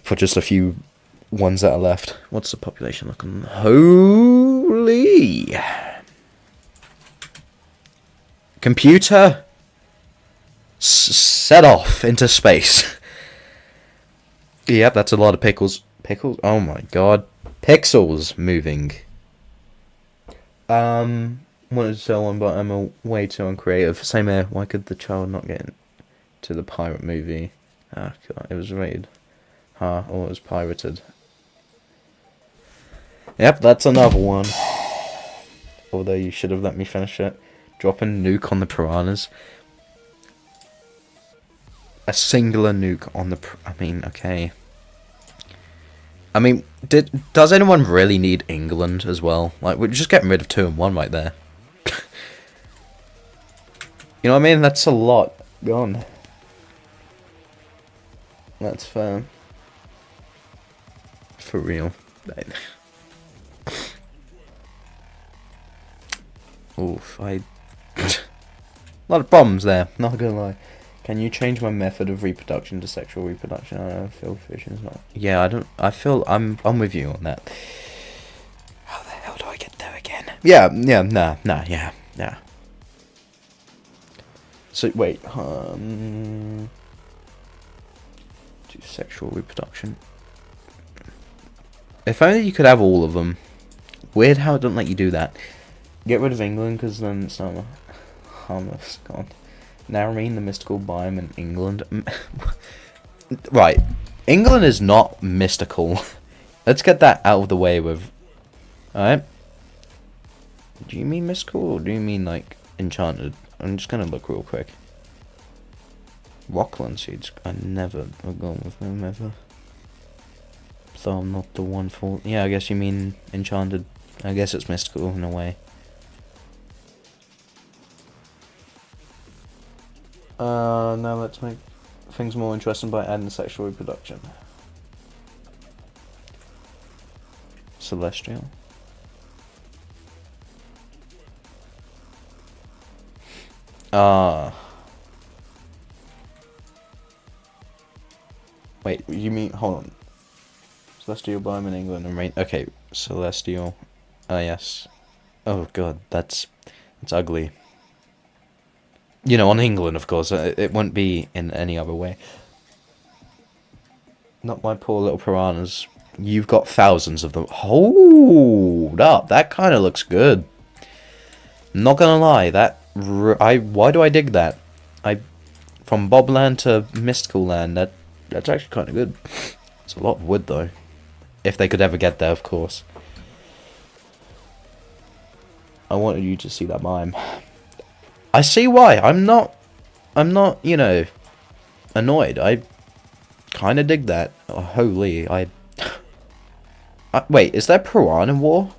For just a few ones that are left. What's the population looking? Holy... Computer... set off into space. Yep, that's a lot of pickles. Pickles? Oh my god. Pixels moving. Wanted to tell one, but I'm way too uncreative. Same here. Why could the child not get into the pirate movie? Ah, god, it was raid. Huh, or it was pirated. Yep, that's another one. Although you should have let me finish it. Dropping nuke on the piranhas. A singular nuke on the... I mean, okay. I mean, does anyone really need England as well? Like, we're just getting rid of 2 and 1 right there. You know what I mean? That's a lot gone. That's fair. For real. Oof, a lot of problems there, not gonna lie. Can you change my method of reproduction to sexual reproduction? I don't feel fission is not... Yeah, I'm with you on that. How the hell do I get there again? Yeah, yeah. So, wait, to sexual reproduction. If only you could have all of them. Weird how it doesn't let you do that. Get rid of England, because then it's not harmless. God. Narrowing the mystical biome in England. Right. England is not mystical. Let's get that out of the way with... Alright. Do you mean mystical, or do you mean, like, enchanted? I'm just gonna look real quick. Rockland seeds. I never have gone with them, ever. So I'm not the one for... Yeah, I guess you mean enchanted. I guess it's mystical in a way. Now let's make things more interesting by adding sexual reproduction. Celestial. Wait, you mean... Hold on. Celestial biome in England and rain. Okay, celestial. Oh yes. Oh god, that's ugly. You know, on England, of course. It wouldn't be in any other way. Not my poor little piranhas. You've got thousands of them. Hold up, that kind of looks good. Not gonna lie, why do I dig that? From Bobland to Mystical Land, that's actually kind of good. It's a lot of wood though, if they could ever get there, of course. I wanted you to see that mime. I see why. I'm not, you know, annoyed. I kind of dig that. Oh, holy, wait, is that Piranha War?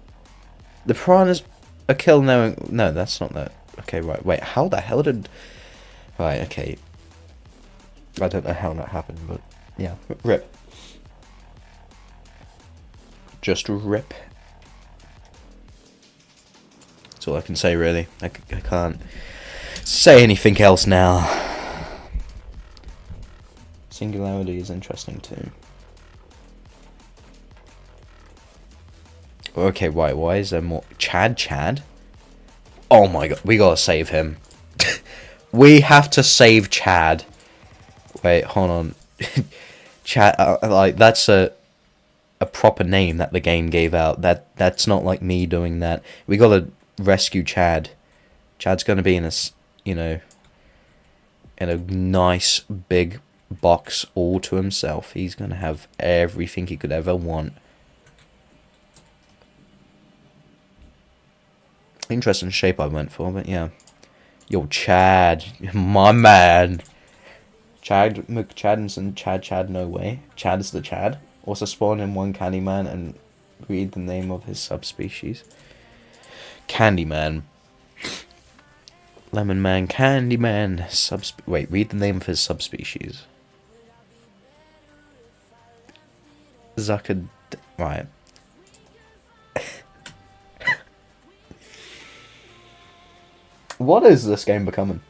The piranhas are killing their own... No, that's not that. Okay, right. Wait, how the hell did... Right, okay. I don't know how that happened, but... Yeah, rip. Just rip. That's all I can say, really. I can't say anything else now. Singularity is interesting, too. Okay, right, why is there more... Chad? Oh my god, we gotta save him. We have to save Chad. Wait, hold on. Chad, like, that's a proper name that the game gave out. That's not like me doing that. We gotta rescue Chad. Chad's gonna be in a, you know, in a nice big box all to himself. He's gonna have everything he could ever want. Interesting shape I went for, but yeah. Yo, Chad, my man. Chad McChadinson, Chad, no way. Chad is the Chad. Also spawn in one Candyman and read the name of his subspecies. Candyman. Lemon Man, Candyman, wait, read the name of his subspecies. Right. What is this game becoming?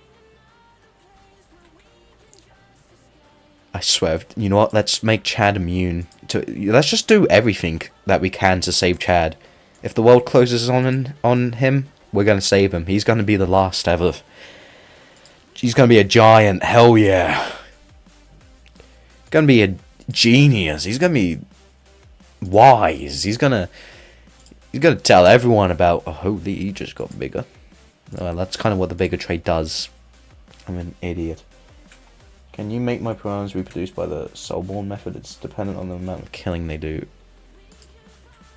I swear, you know what, let's make Chad immune to... Let's just do everything that we can to save Chad. If the world closes on him, we're gonna save him. He's gonna be the last ever. He's gonna be a giant, hell yeah. Gonna be a genius. He's gonna be wise. He's gonna tell everyone about, oh, holy, he just got bigger. Well, that's kind of what the bigger trait does. I'm an idiot. Can you make my piranhas reproduce by the soulborn method? It's dependent on the amount of killing they do.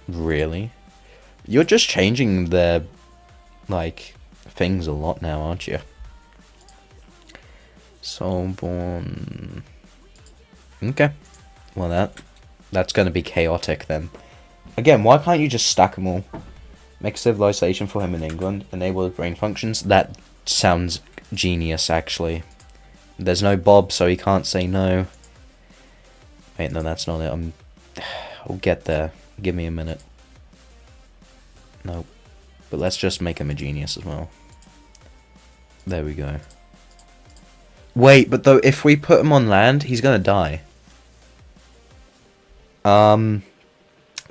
Really? You're just changing their, like, things a lot now, aren't you? Soulborn... Okay. Well, that's going to be chaotic then. Again, why can't you just stack them all? Make civilization for him in England. Enable his brain functions. That sounds genius, actually. There's no Bob, so he can't say no. Wait, no, that's not it. I'll get there. Give me a minute. Nope. But let's just make him a genius as well. There we go. Wait, but though, if we put him on land, he's gonna die.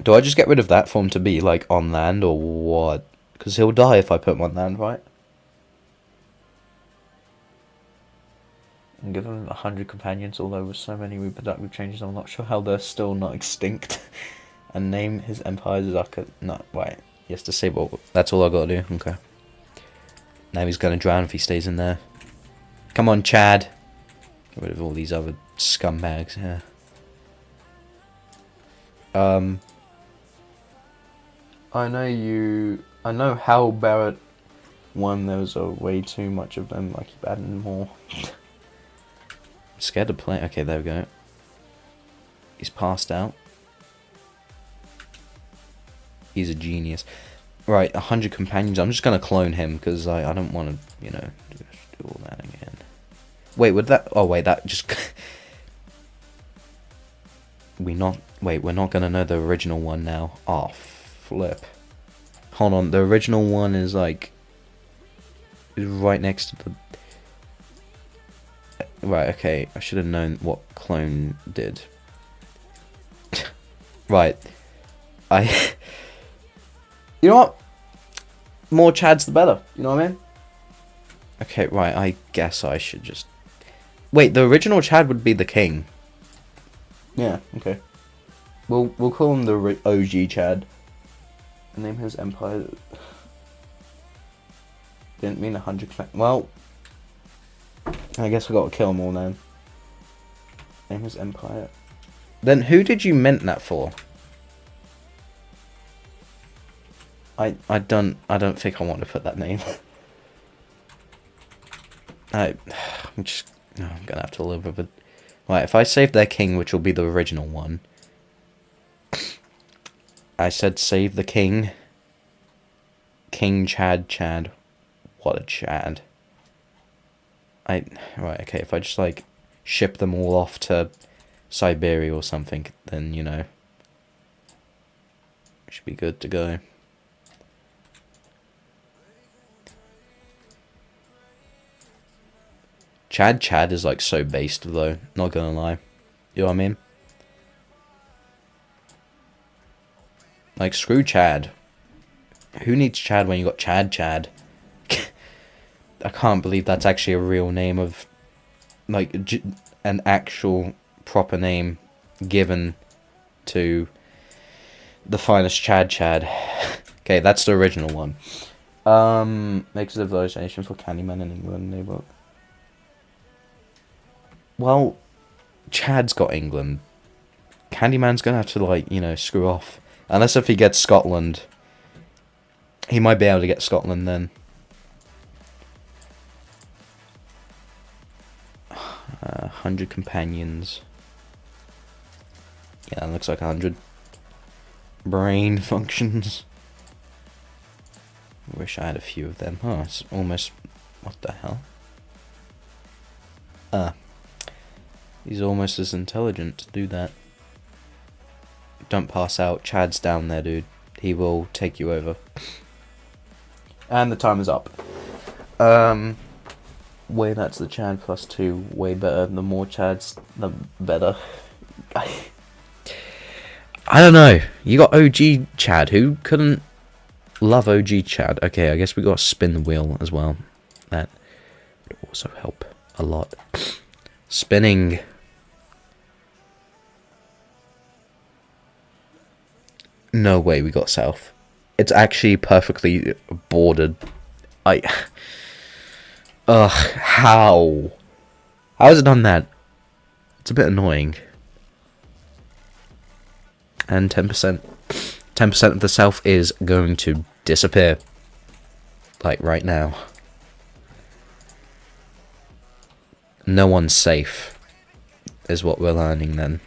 Do I just get rid of that for him to be, like, on land, or what? Because he'll die if I put him on land, right? And give him 100 companions, although with so many reproductive changes, I'm not sure how they're still not extinct. And name his empire Zaka... No, wait. He has to say, well, that's all I gotta do. Okay. Now he's gonna drown if he stays in there. Come on, Chad. Get rid of all these other scumbags, yeah. I know Hal Barrett won. There was way too much of them. I keep adding more. I'm scared to play. Okay, there we go. He's passed out. He's a genius. Right, 100 companions. I'm just gonna clone him because I don't want to, you know, do all that again. Wait, would that? Oh wait, that just. We're not gonna know the original one now. Oh, flip. Hold on, the original one is like right next to the... Right, okay, I should have known what clone did. Right. You know what? More Chads the better. You know what I mean? Okay, right. I guess I should just... Wait, the original Chad would be the king. Yeah, okay. We'll call him the OG Chad. Name his empire... Didn't mean 100%. Well... I guess I gotta kill them all now. Name his empire. Then who did you meant that for? I don't think I want to put that name. I'm gonna have to live with it. Right, if I save their king, which will be the original one. I said save the king. King Chad. What a Chad. Right, okay, if I just like ship them all off to Siberia or something, then you know, should be good to go. Chad is like so based though, not gonna lie. You know what I mean? Like screw Chad. Who needs Chad when you got Chad? I can't believe that's actually a real name of, like, an actual proper name given to the finest Chad. Okay, that's the original one. Makes a civilization for Candyman in England neighborhood. Well, Chad's got England. Candyman's gonna have to, like, you know, screw off. Unless if he gets Scotland. He might be able to get Scotland then. 100 companions. Yeah, that looks like 100. Brain functions. Wish I had a few of them. Oh, it's almost... What the hell? He's almost as intelligent to do that. Don't pass out. Chad's down there, dude. He will take you over. And the time is up. Way that's the Chad plus 2. Way better. The more Chads, the better. I don't know. You got OG Chad. Who couldn't love OG Chad? Okay, I guess we got to spin the wheel as well. That would also help a lot. Spinning. No way we got south. It's actually perfectly bordered. How? How has it done that? It's a bit annoying. And 10%. 10% of the south is going to disappear. Like, right now. No one's safe. Is what we're learning then.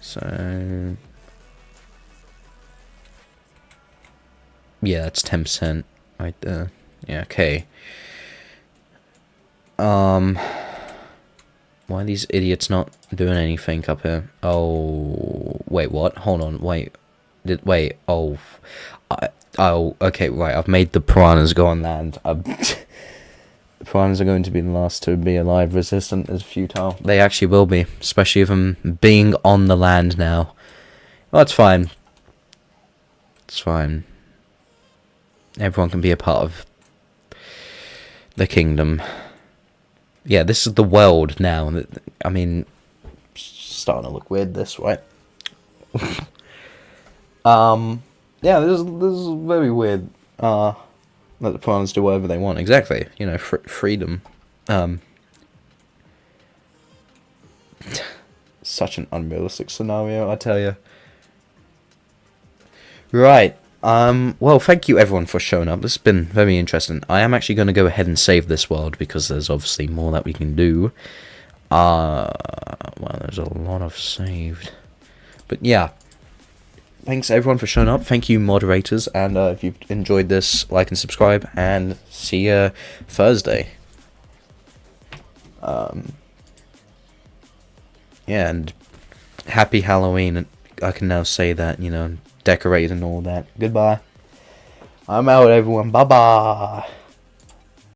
So... Yeah, that's 10%. Right there. Yeah, okay. Why are these idiots not doing anything up here? Oh, wait, what? Hold on, wait. Oh, okay, right, I've made the piranhas go on land. The piranhas are going to be the last to be alive. Resistant is futile. They actually will be, especially with them being on the land now. Well, that's fine. It's fine. Everyone can be a part of the kingdom. Yeah, this is the world now. I mean, starting to look weird this way. Yeah, this is very weird. Let the piranhas do whatever they want. Exactly. You know, freedom. Such an unrealistic scenario, I tell you. Right. Well, thank you everyone for showing up. This has been very interesting. I am actually going to go ahead and save this world because there's obviously more that we can do. Well, there's a lot of saved. But yeah. Thanks everyone for showing up. Thank you moderators. And if you've enjoyed this, like and subscribe. And see you Thursday. Yeah, and happy Halloween. I can now say that, you know, decorate and all that. Goodbye. I'm out, everyone. Bye-bye.